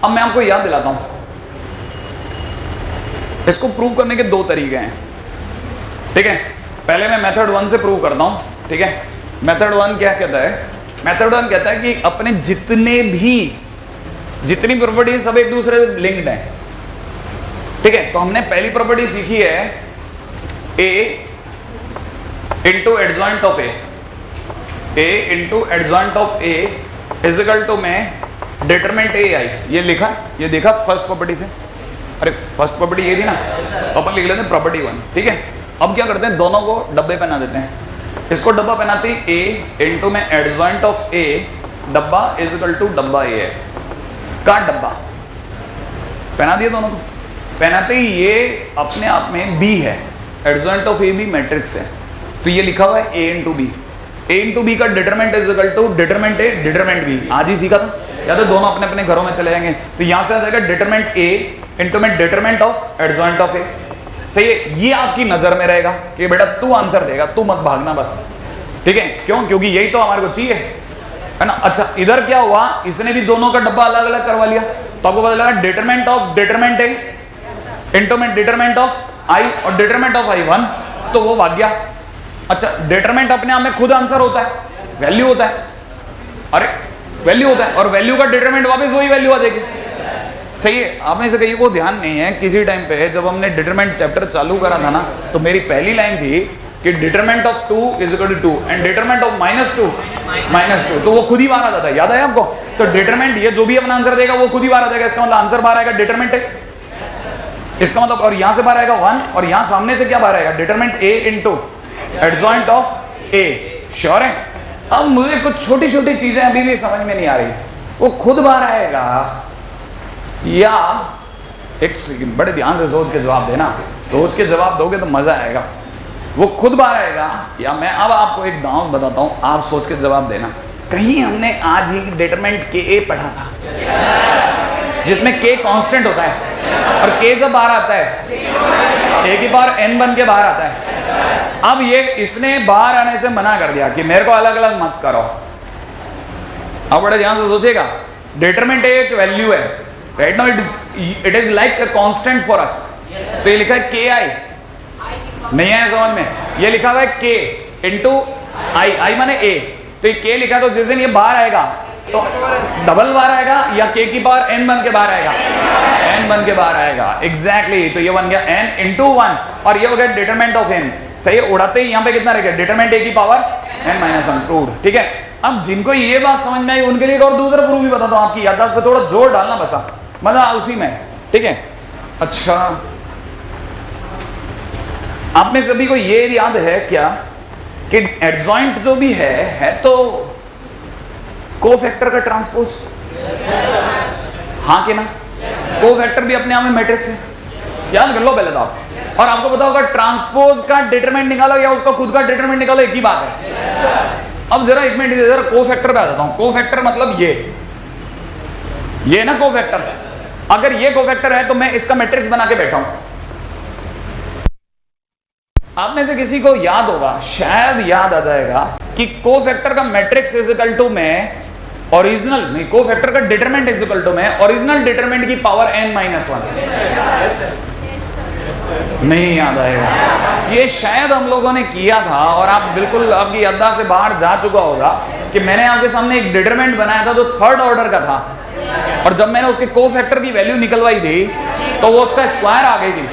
अब मैं आपको याद दिलाता हूं, इसको प्रूव करने के 2 तरीके हैं। ठीक है, पहले मैं मेथड 1 से प्रूव करता हूं। ठीक है, मेथड 1 क्या कहता है? मेथड 1 कहता है कि अपने जितनी प्रॉपर्टी सब एक दूसरे से लिंक्ड है। ठीक है, तो हमने पहली प्रॉपर्टी सीखी है A into adjoint of A into adjoint of A is equal to में डिटरमिनेंट ए आई। ये लिखा, ये देखा फर्स्ट प्रॉपर्टी से। अरे फर्स्ट प्रॉपर्टी ये थी ना, तो अपन लिख लेते हैं प्रॉपर्टी 1। ठीक है, अब क्या करते हैं, दोनों को डब्बे पहना देते हैं। इसको डब्बा पहनाते ए इंटू में एडजॉइंट ऑफ ए डब्बा इज इक्वल टू डब्बा ए है का डब्बा पहना दिया। दोनों को पहनाते ही ये अपने आप में बी है, adjoint of A B matrix है, तो ये लिखा हुआ है A into B. A into B का determinant is equal to determinant A determinant B. आज ही सीखा था, या तो दोनों अपने अपने घरों में चले जाएंगे, तो यहां से आ जाएगा डिटरमिनेंट ए इंटू में डिटरमिनेंट ऑफ एडजॉइंट ऑफ ए। सही है, ये आपकी नजर में रहेगा कि बेटा तू आंसर देगा, तू मत भागना बस। ठीक है, क्यों? क्योंकि यही तो हमारे को चाहिए, है ना। अच्छा, इधर क्या हुआ, इसने भी दोनों का डब्बा अलग अलग करवा लिया, तो आपको पता लगा determinant of determinant A into में डिटरमिनेंट ऑफ आई, और डिटरमिनेंट ऑफ आई 1, तो वो भाग गया। अच्छा, डिटरमिनेंट अपने आप में खुद आंसर होता है, वैल्यू होता है। अरे वैल्यू होता है, और वैल्यू का डिटरमिनेंट वापस वही वैल्यू आ जाएगी। सही है। आप में से कहीं को ध्यान नहीं है, किसी टाइम पे जब हमने डिटरमिनेंट चैप्टर चालू करा था ना, तो मेरी पहली लाइन थी कि determinant of 2 is equal to 2 and determinant of -2 तो वो खुद ही बाहर आ जाता है, याद है आपको? तो डिटरमिनेंट ये जो भी अपना आंसर देगा वो खुद ही बाहर आ जाएगा, इसका मतलब आंसर बाहर आएगा डिटरमिनेंट है, इसका मतलब, और यहां से बाहर आएगा 1, और यहां सामने से क्या बाहर आएगा? Determinant A into adjoint of A। Sure है? अब मुझे कुछ छोटी छोटी चीजें अभी भी समझ में नहीं आ रही, वो खुद बाहर आएगा या एक सेकंड, बड़े ध्यान से सोच के जवाब देना, सोच के जवाब दोगे तो मजा आएगा। वो खुद बाहर आएगा या मैं अब आपको एक दांव बताता हूं, आप सोच के जवाब देना। कहीं हमने आज ही डिटरमिनेंट के पढ़ा था जिसमें के कांस्टेंट होता है और के जब बाहर आता है a की पावर n बन के बाहर आता है। अब ये इसने बाहर आने से मना कर दिया कि मेरे को अलग अलग मत करो। अब बड़े ध्यान से सोचिएगा, डिटरमिनेंट एक वैल्यू है, right now it is like a constant for us. तो ये लिखा है के आई, नहीं है समझ में? ये लिखा हुआ है के इंटू आई, आई माने ए, तो ये के लिखा है, तो जिस दिन ये बाहर आएगा तो डबल बाहर आएगा या के की पावर n बन के बाहर आएगा, n बन के बाहर आएगा। एग्जैक्टली तो ये बन गया n इंटू 1 और ये हो गया डिटरमिनेंट ऑफ n। सही है? उड़ाते ही यहाँ पे कितना रहेगा? डिटरमिनेंट a की पावर n माइनस 1 प्रूव्ड। ठीक है। अब जिनको ये बात समझ में आई उनके लिए और दूसरा प्रूफ भी बताता हूँ, आपकी याददाश्त पे थोड़ा जोर डालना बसा, मजा उसी में। ठीक है। अच्छा, आप में सभी को ये याद है क्या कि एडजॉइंट जो भी है तो कोफैक्टर का ट्रांसपोज? हाँ कि ना? कोफैक्टर भी अपने आप में मैट्रिक्स है, याद कर लो पहले तो आप। और आपको पता होगा ट्रांसपोज का डिटरमिनेंट निकालो या उसका खुद का डिटरमिनेंट निकालो, एक ही बात है। अब जरा एक मिनट, जरा कोफैक्टर पे आ जाता हूं। कोफैक्टर मतलब ये ना कोफैक्टर। अगर ये कोफैक्टर है तो मैं इसका मैट्रिक्स बना के बैठा हूं। आप में से किसी को याद होगा, शायद याद आ जाएगा कि कोफैक्टर का मैट्रिक्स इज इक्वल टू में ओरिजिनल में कोफैक्टर का डिटरमिनेंट इज इक्वल टू में ओरिजिनल डिटरमिनेंट की पावर n माइनस 1। नहीं याद आएगा? ये शायद हम लोगों ने किया था और आप बिल्कुल आपकी याददाश्त से बाहर जा चुका होगा कि मैंने आपके सामने एक डिटरमिनेंट बनाया था जो थर्ड ऑर्डर का था, और जब मैंने उसके कोफैक्टर की वैल्यू निकलवाई थी तो वो उसका स्क्वायर आ गई थी।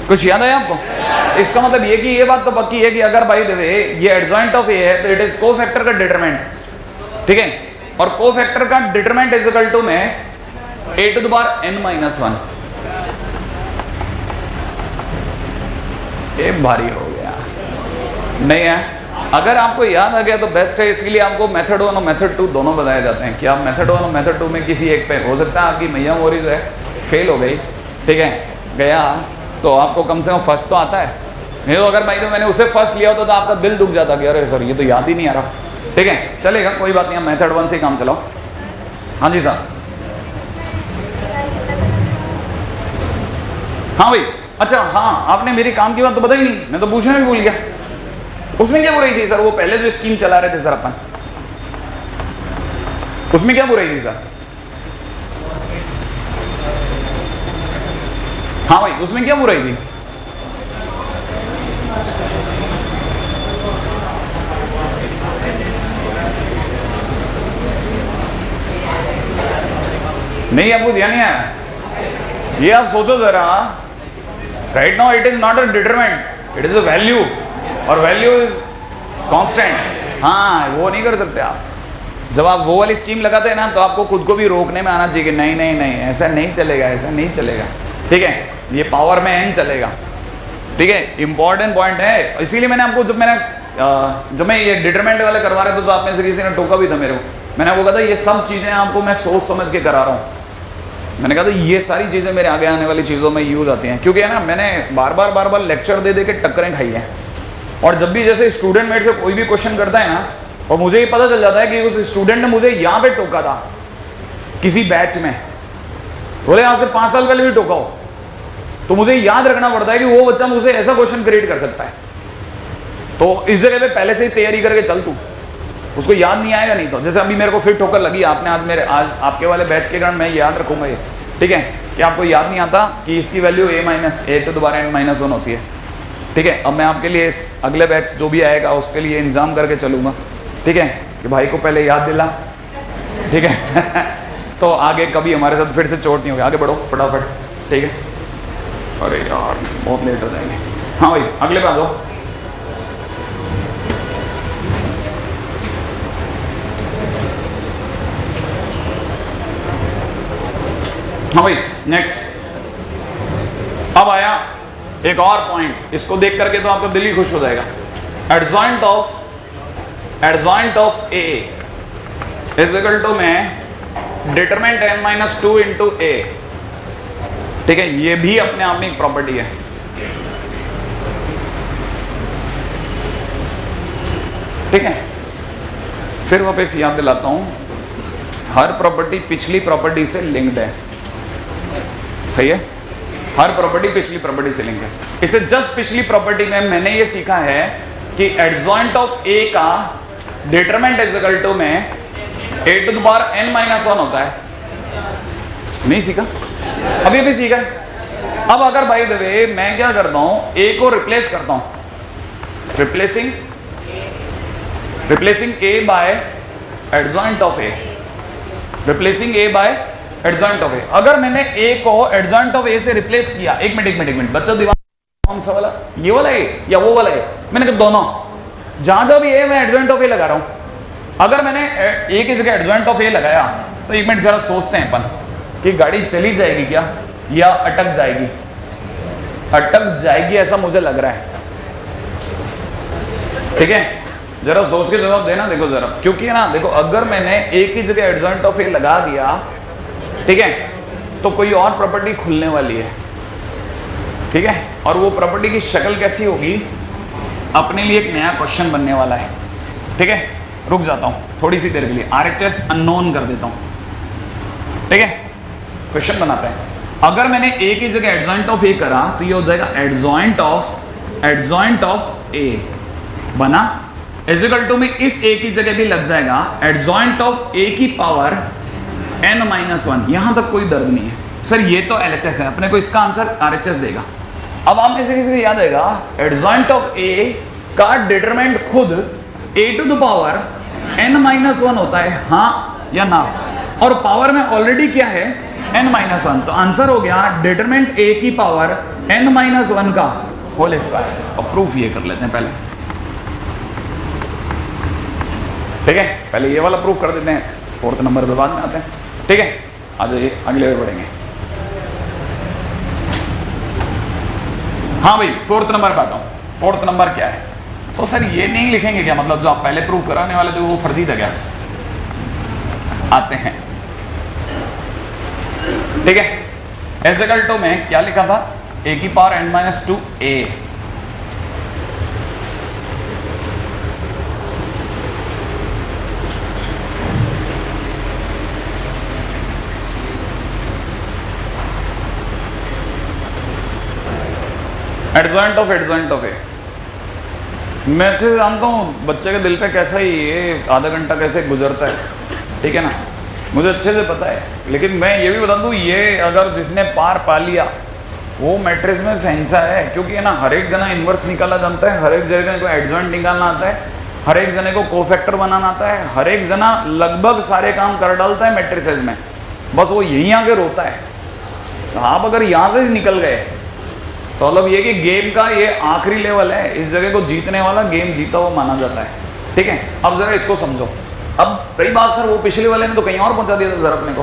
कुछ याद है आपको? इसका मतलब ये कि ये बात तो पक्की है कि अगर बाय द वे ये एडजॉइंट ऑफ ए है तो इट इज कोफैक्टर का डिटरमिनेंट। ठीक है। और कोफैक्टर का डिटरमिनेंट इज इक्वल टू में a to the power n minus 1। ये भारी हो गया नहीं है? अगर आपको याद आ गया तो बेस्ट है, इसलिए आपको मेथड 1 और मेथड 2 दोनों बताए जाते हैं कि आप मेथड 1 और मेथड 2 में किसी एक पे, हो सकता है आपकी मैया मोरी जो है फेल हो गई, ठीक है, गया तो आपको कम से कम फर्स्ट तो आता है। नहीं तो अगर भाई तो मैंने उसे फर्स्ट लिया होता तो आपका दिल दुख जाता कि अरे सर ये तो याद ही नहीं आ रहा। ठीक है, चलेगा, कोई बात नहीं, हम मेथड 1 से काम चलाओ। हाँ जी साहब। हाँ भाई, अच्छा हाँ, आपने मेरी काम की बात तो बताई नहीं, मैं तो पूछना भी भूल गया। उसमें क्या बुराई थी सर? वो पहले जो स्कीम चला रहे थे सर अपन, उसमें क्या बुराई थी सर? हाँ भाई, उसमें क्या बुराई थी? नहीं, आपको ध्यान नहीं आया? ये आप सोचो जरा, right now it is not a determinant, it is a value, और वैल्यू इज कांस्टेंट। हाँ, वो नहीं कर सकते आप। जब आप वो वाली स्कीम लगाते हैं ना तो आपको खुद को भी रोकने में आना चाहिए कि नहीं नहीं नहीं, ऐसा नहीं चलेगा, ऐसा नहीं चलेगा। ठीक है, ये पावर में n चलेगा। ठीक है, इंपॉर्टेंट पॉइंट है। इसीलिए मैंने आपको जब मैं ये डिटरमिनेंट वाले करवा रहे थे तो आप में से किसी ने टोका भी था मेरे को। मैंने आपको कहा था ये सब चीजें आपको मैं सोच समझ के करा रहा हूँ। मैंने कहा था ये सारी चीजें मेरे आगे आने वाली चीजों में यूज आती हैं, क्योंकि है ना, मैंने बार बार लेक्चर दे दे के टक्करें खाई हैं। और जब भी जैसे स्टूडेंट मेरे से कोई भी क्वेश्चन करता है ना, और मुझे ये पता चल जाता है कि उस स्टूडेंट ने मुझे यहाँ पे टोका था किसी बैच में, बोले यहाँ से 5 साल पहले भी टोका हो, तो मुझे याद रखना पड़ता है कि वो बच्चा मुझे ऐसा क्वेश्चन क्रिएट कर सकता है। तो इस जगह पे पहले से ही तैयारी करके चल तू, उसको याद नहीं आएगा। नहीं तो जैसे अभी मेरे को फिर ठोकर लगी, आपने आज आपके वाले बैच के कारण मैं याद रखूंगा ये, ठीक है, कि आपको याद नहीं आता कि इसकी वैल्यू a तो दोबारा n-1 होती है। ठीक है, अब मैं आपके लिए इस अगले बैच जो भी आएगा उसके लिए इंतजाम करके चलूंगा। ठीक है, कि भाई को पहले याद दिला, ठीक है। तो आगे कभी हमारे साथ फिर से चोट नहीं होगी। आगे बढ़ो फटाफट, ठीक है। अरे यार बहुत लेट हो जाएंगे। हाँ भाई अगले पे आ जाओ। हाँ भाई नेक्स्ट। अब आया एक और पॉइंट, इसको देख करके तो आपका दिल ही खुश हो जाएगा। Adjoint of A is equal to में डिटरमिनेंट n-2 इंटू ए, ठीक है। ये भी अपने आप में एक प्रॉपर्टी है, ठीक है। फिर वापस याद दिलाता हूं, हर प्रॉपर्टी पिछली प्रॉपर्टी से लिंक्ड है, सही है। हर प्रॉपर्टी पिछली प्रॉपर्टी से लिंक है। इसे जस्ट पिछली प्रॉपर्टी में मैंने ये सीखा है कि एडजॉइंट ऑफ ए का डिटरमिनेंट इज इक्वल टू में a⁻n-1 होता है। नहीं सीखा? अभी अभी सीखा है। अब अगर भाई देवे मैं क्या करता हूं, a को रिप्लेस करता हूं, replacing a by adjoint of a, replacing a by adjoint of a। अगर मैंने a को एडजॉइंट ऑफ a से रिप्लेस किया, एक मिनट बच्चा दिमाग कौन सा वाला, ये वाला है या वो वाला है? मैंने कहा दोनों, जहां भी a मैं एडजॉइंट ऑफ a लगा रहा हूं। अगर मैंने a की जगह एडजॉइंट ऑफ a लगाया तो एक मिनट जरा सोचते हैं अपन कि गाड़ी चली जाएगी क्या या अटक जाएगी? अटक जाएगी ऐसा मुझे लग रहा है, ठीक है। जरा सोच के जवाब देना, देखो जरा, क्योंकि ना देखो अगर मैंने a की जगह एडजॉइंट ऑफ a लगा दिया, ठीक है, तो कोई और प्रॉपर्टी खुलने वाली है, ठीक है। और वो प्रॉपर्टी की शक्ल कैसी होगी, अपने लिए एक नया क्वेश्चन बनने वाला है, ठीक है। रुक जाता हूं थोड़ी सी देर के लिए, RHS अननोन कर देता हूं, ठीक है। क्वेश्चन बनाते हैं। अगर मैंने a की जगह एडजॉइंट ऑफ a करा तो ये हो जाएगा एडजॉइंट ऑफ a बना, इज इक्वल टू में इस a की जगह भी लग जाएगा एडजॉइंट ऑफ a की पावर n-1। यहां तक कोई दर्द नहीं है सर, ये तो LHS है, अपने को इसका आंसर RHS देगा। अब आप में से किसी को याद आएगा एडजॉइंट ऑफ a का डिटरमिनेंट खुद a⁻n-1 होता है, हाँ या ना? और पावर में ऑलरेडी क्या है n-1, तो आंसर हो गया डिटरमिनेंट a की पावर n-1 का होल स्क्वायर। और प्रूफ ये कर लेते हैं पहले, ठीक है। पहले ये वाला प्रूफ कर देते हैं, 4th नंबर पे बाद में आते हैं, ठीक है। आ जाइए अगले पे बढ़ेंगे। हाँ भाई 4th नंबर पे आता हूं। 4th नंबर क्या है? तो सर ये नहीं लिखेंगे क्या, मतलब जो आप पहले प्रूफ कराने वाले थे वो फर्जी था क्या? आते हैं, ठीक है। एज इक्वल टू में क्या लिखा था, a की power n-2 a, adjoint of A. मैं अच्छे से जानता हूँ बच्चे के दिल पे कैसा ही ये आधा घंटा कैसे गुजरता है, ठीक है ना, मुझे अच्छे से पता है। लेकिन मैं ये भी बता दूँ, ये अगर जिसने पार पा लिया वो मैट्रिक्स में सहनसा है, क्योंकि है ना हर एक जना इन्वर्स निकाला जानता है, हर एक जने को एडजॉइंट निकालना आता है, हर एक जने को कोफैक्टर बनाना आता है, हर एक जना लगभग सारे काम कर डालता है मैट्रिसेस में, बस वो यहीं आके रोता है। तो आप अगर यहाँ से निकल गए तो मतलब ये कि गेम का ये आखिरी लेवल है, इस जगह को जीतने वाला गेम जीता हुआ माना जाता है, ठीक है। अब जरा इसको समझो। अब रही बात सर वो पिछले वाले ने तो कहीं और पहुंचा दिया था जरा अपने को,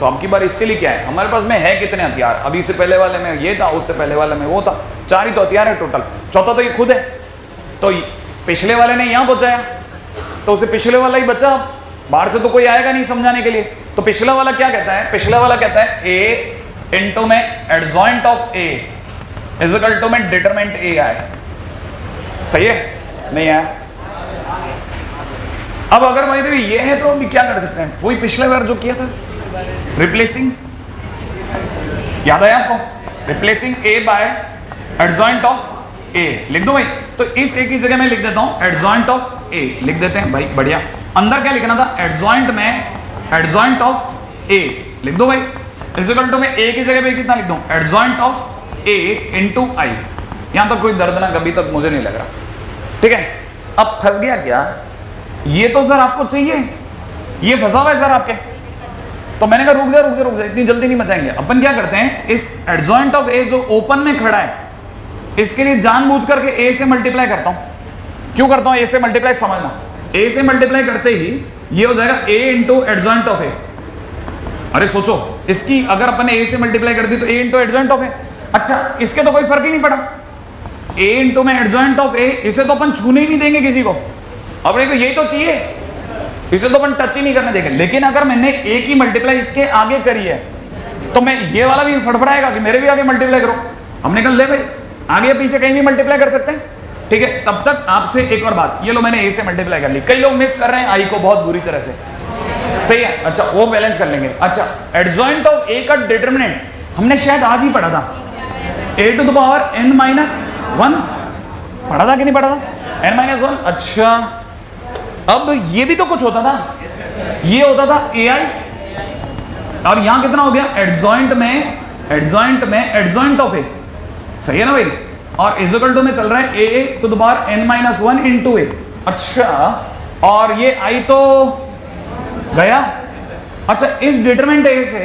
तो अब की बार इसके लिए क्या है, हमारे पास में है कितने हथियार? अभी से पहले वाले में ये था, उससे पहले वाले में वो था, 4 ही तो हथियार है टोटल, चौथा तो ये खुद है। तो पिछले वाले ने यहाँ पहुंचाया तो उसे पिछले वाला ही बचा, बाहर से तो कोई आएगा नहीं समझाने के लिए। तो पिछला वाला क्या कहता है, पिछला वाला कहता है a इंटू में adjoint of a is equal to में डिटरमिनेंट a आए, सही है? नहीं आया। अब अगर भाई देखिए ये है तो हम क्या कर सकते हैं, वही पिछले बार जो किया था, रिप्लेसिंग, याद आया आपको, replacing a by adjoint of a लिख दो भाई। तो इस a की जगह मैं लिख देता हूं एडजॉइंट ऑफ a, लिख देते हैं भाई, बढ़िया। अंदर क्या लिखना था, एडजॉइंट में एडजॉइंट ऑफ a लिख दो भाई, इज इक्वल टू में a की जगह पे कितना लिख दूं, एडजॉइंट ऑफ a इंटू आई। यहां तक कोई दर्द ना कभी तक मुझे नहीं लग रहा, ठीक है। अब फंस गया क्या, ये तो सर आपको चाहिए, ये फंसा हुआ है सर आपके। तो मैंने कहा रुक जा, इतनी जल्दी नहीं मचाएंगे। अपन क्या करते हैं, इस एडजॉइंट ऑफ ए जो ओपन में खड़ा है, इसके लिए जानबूझ करके ए से मल्टीप्लाई करता हूं। क्यों करता हूं ए से मल्टीप्लाई, समझना। ए से मल्टीप्लाई करते ही ये हो जाएगा ए इंटू एडजॉइंट ऑफ ए। अरे सोचो, इसकी अगर अपन ने ए से मल्टीप्लाई कर दी तो ए इंटू एडजॉइंट ऑफ ए। अच्छा, इसके तो कोई फर्क ही नहीं पड़ा, ए इंटू में एडजॉइंट ऑफ ए, इसे तो अपन छूने ही नहीं देंगे किसी को। अपने को यही तो चाहिए, इसे तो अपन टच ही नहीं करने देंगे। लेकिन अगर मैंने ए की मल्टीप्लाई इसके आगे करी है तो मैं ये वाला भी फड़फड़ाएगा कि मेरे भी आगे मल्टीप्लाई करो। हमने कहा ले भाई, आगे पीछे कहीं भी मल्टीप्लाई कर सकते हैं, ठीक है। तब तक आपसे एक और बात, ये लो मैंने ए से मल्टीप्लाई कर ली। कई लोग मिस कर रहे हैं आई को बहुत बुरी तरह से, सही है। अच्छा, वो बैलेंस कर लेंगे। अच्छा, एडजॉइंट ऑफ ए का डिटरमिनेंट हमने शायद आज ही पढ़ा था, A to the power n minus 1, पढ़ा था कि नहीं पढ़ा था, n माइनस 1। अच्छा, अब ये भी तो कुछ होता था, ये होता था ai, और यहां कितना हो गया, एडजॉइंट में एडजॉइंट ऑफ ए, सही है ना भाई। और इक्वल टू में चल रहा है A to the power n minus 1 into A. अच्छा, और ये आई तो गया। अच्छा, इस डिटरमिनेंट ए से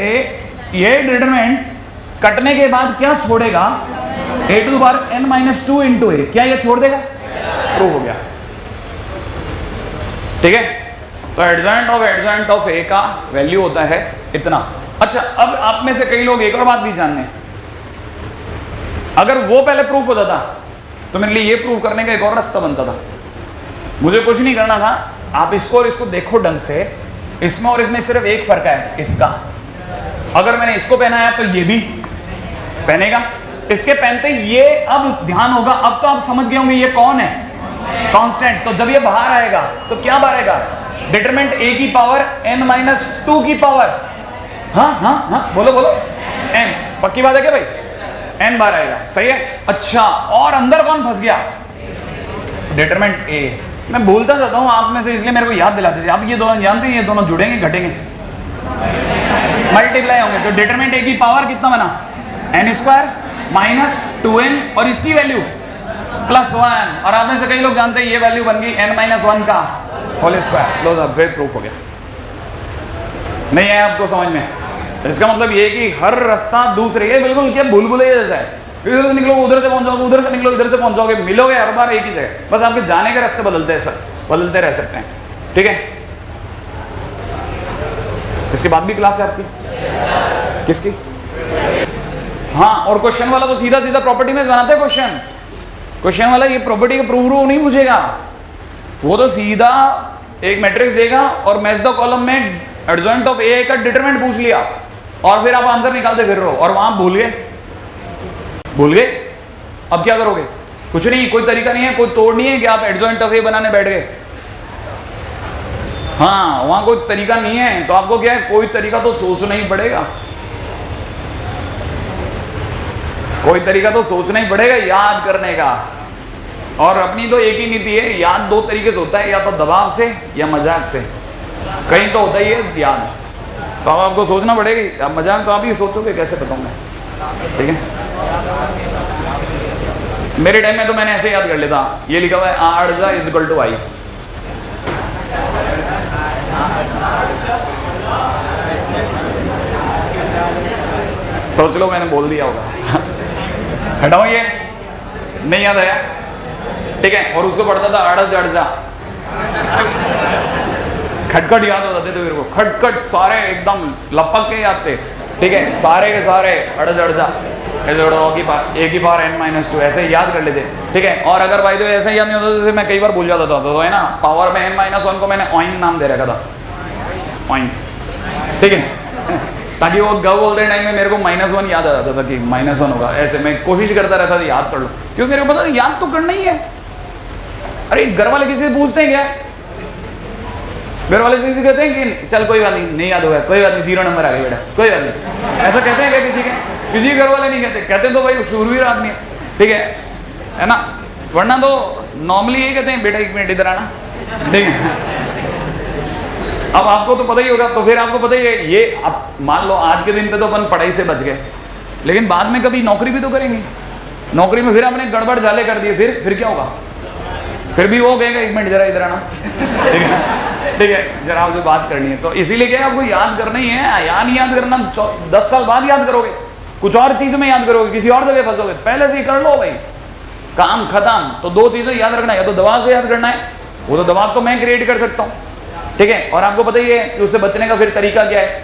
ये डिटरमिनेंट कटने के बाद क्या छोड़ेगा, A to the power n minus 2 into A, क्या ये छोड़ देगा, प्रूव हो गया, ठीक है। तो एडजॉइंट ऑफ ए का वैल्यू होता है इतना। अच्छा, अब आप में से कई लोग एक और बात भी जानते हैं, अगर वो पहले प्रूफ हो जाता तो मेरे लिए ये प्रूफ करने का एक और रास्ता बनता था। मुझे कुछ नहीं करना था, आप इसको और इसको देखो ढंग से, इसमें और इसमें सिर्फ एक फर्क है इसका। अगर मैंने इसको पहनाया तो ये भी पहनेगा, इसके पहनते ये अब ध्यान होगा, अब तो आप समझ गए होंगे ये कौन है, कांस्टेंट। तो जब ये बाहर आएगा तो क्या बाहर आएगा, डिटरमिनेंट ए की पावर n माइनस 2 की पावर, हाँ बोलो n, पक्की बात है क्या भाई, n बार आएगा, सही है। अच्छा, और अंदर कौन फंस गया, डिटरमिनेंट ए। मैं भूलता जाता हूं आप में से, इसलिए मेरे को याद दिलाते थे। आप ये दोनों जानते हैं, ये दोनों जुड़ेंगे घटेंगे, मल्टीप्लाई होंगे। तो डिटरमिनेंट ए की पावर कितना बना, n स्क्वायर माइनस 2n, और इसकी वैल्यू प्लस 1। और आप में से कई लोग जानते हैं ये वैल्यू बन गई n माइनस 1 का होल स्क्वायर। लो साहब, फिर प्रूफ हो गया। नहीं है आपको समझ में, तो इसका मतलब ये कि हर रास्ता दूसरे, ये बिल्कुल क्या भूलभुलैया जैसा है, इधर से निकलो उधर से पहुंच जाओगे, उधर से निकलो इधर से पहुंच जाओगे, मिलोगे हर बार एक ही जगह, बस आपके जाने के रास्ते बदलते हैं सर, बदलते रह सकते हैं, ठीक है। इसके बाद भी क्लास है आपकी, किसकी, हाँ। और क्वेश्चन वाला तो सीधा सीधा प्रॉपर्टी में बनाते हैं क्वेश्चन वाला, ये प्रॉपर्टी का प्रूफ नहीं पूछेगा, वो तो सीधा एक मैट्रिक्स देगा और मैच द कॉलम में एडजॉइंट ऑफ ए का डिटरमिनेंट पूछ लिया, और फिर आप आंसर निकालते फिर रहो, और वहां भूल गए। अब क्या करोगे, कुछ नहीं, कोई तरीका नहीं है, कोई तोड़ नहीं है कि आप एडजॉइंट ऑफ ए बनाने बैठ गए। हाँ, वहां कोई तरीका नहीं है, तो आपको क्या है, कोई तरीका तो सोचना ही पड़ेगा, कोई तरीका तो सोचना ही पड़ेगा याद करने का। और अपनी तो एक ही नीति है, याद दो तरीके से होता है, या तो दबाव से या मजाक से, कहीं तो होता ही है याद। तो अब आपको सोचना पड़ेगा, अब मजाक तो आप ही सोचोगे कैसे बताऊं मैं, ठीक है। मेरे टाइम में तो मैंने ऐसे याद कर लेता, ये लिखा हुआ है आर्जा इज इक्वल टू आई, सोच लो मैंने बोल दिया होगा। हटाओ, ये नहीं याद आया, ठीक है। और उसको पढ़ता था अड़ज अड़जा, खटखट याद हो जाते थे मेरे को, खटखट सारे एकदम लपक के याद थे, ठीक है। सारे के सारे अड़ज अड़जा ए की पावर n माइनस 2 ऐसे याद कर लेते, ठीक है। और अगर भाई तो ऐसे याद नहीं होता, जैसे मैं कई बार भूल जाता था, तो है ना, पावर में n माइनस 1 को मैंने ऑइन नाम दे रखा था, ऑइन, ठीक है, ताकि वो ग बोलते टाइम में मेरे को -1 याद आ जाता था कि -1 होगा। ऐसे मैं कोशिश करता रहता था याद कर लो, क्योंकि मेरे को पता याद तो करना ही है। अरे घर वाले किसी से पूछते हैं क्या, घर वाले से किसी कहते हैं कि चल कोई बात नहीं याद होगा, कोई बात नहीं 0 नंबर आ गया बेटा, कोई बात नहीं, ऐसा कहते हैं क्या किसी के घर वाले नहीं कहते तो भाई शूरवीर आदमी है, ठीक है ना। वरना तो नॉर्मली यही कहते हैं बेटा 1 मिनट इधर आना, ठीक है। अब आपको तो पता ही होगा, तो फिर आपको पता ही है, ये अब मान लो आज के दिन पे तो अपन पढ़ाई से बच गए, लेकिन बाद में कभी नौकरी भी तो करेंगे, नौकरी में फिर हमने गड़बड़ झाले कर दिए, फिर क्या होगा, फिर भी वो कहेगा 1 मिनट जरा इधर आना, ठीक है जरा आपसे बात करनी है। तो इसीलिए क्या आपको याद करना ही है, याद करना 10 साल बाद याद करोगे, कुछ और चीज में याद करोगे, किसी और जगह फंसोगे, पहले से ही कर लो भाई, काम खत्म। तो 2 चीजें याद रखना है, या तो दवा से याद करना है, वो तो दवा तो मैं क्रिएट कर सकता हूँ, ठीक है, और आपको पता ही है कि उससे बचने का फिर तरीका क्या है,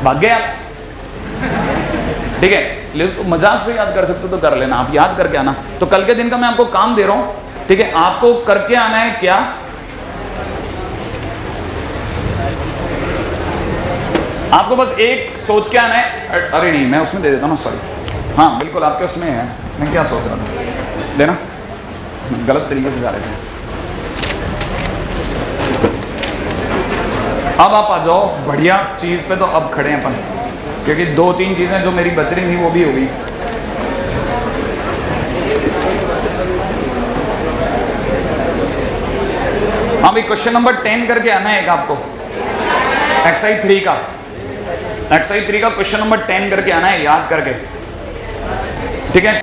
भाग गए आप, ठीक है। लेकिन तो मजाक से याद कर सकते हो तो कर लेना, आप याद करके आना। तो कल के दिन का मैं आपको काम दे रहा हूं, ठीक है, आपको करके आना है क्या, आपको बस एक सोच के आना है, अरे नहीं मैं उसमें दे देता हूँ, सॉरी, हाँ बिल्कुल आपके उसमें है, मैं क्या सोच रहा था, देना, गलत तरीके से जा रहे थे। अब आप आ जाओ बढ़िया चीज पे, तो अब खड़े हैं अपन, क्योंकि 2-3 चीजें जो मेरी बच रही थी वो भी हो गई। हाँ भाई क्वेश्चन नंबर 10 करके आना है एक आपको, एक्सरसाइज 3 का, एक्सरसाइज 3 का क्वेश्चन नंबर 10 करके आना है याद करके, ठीक है।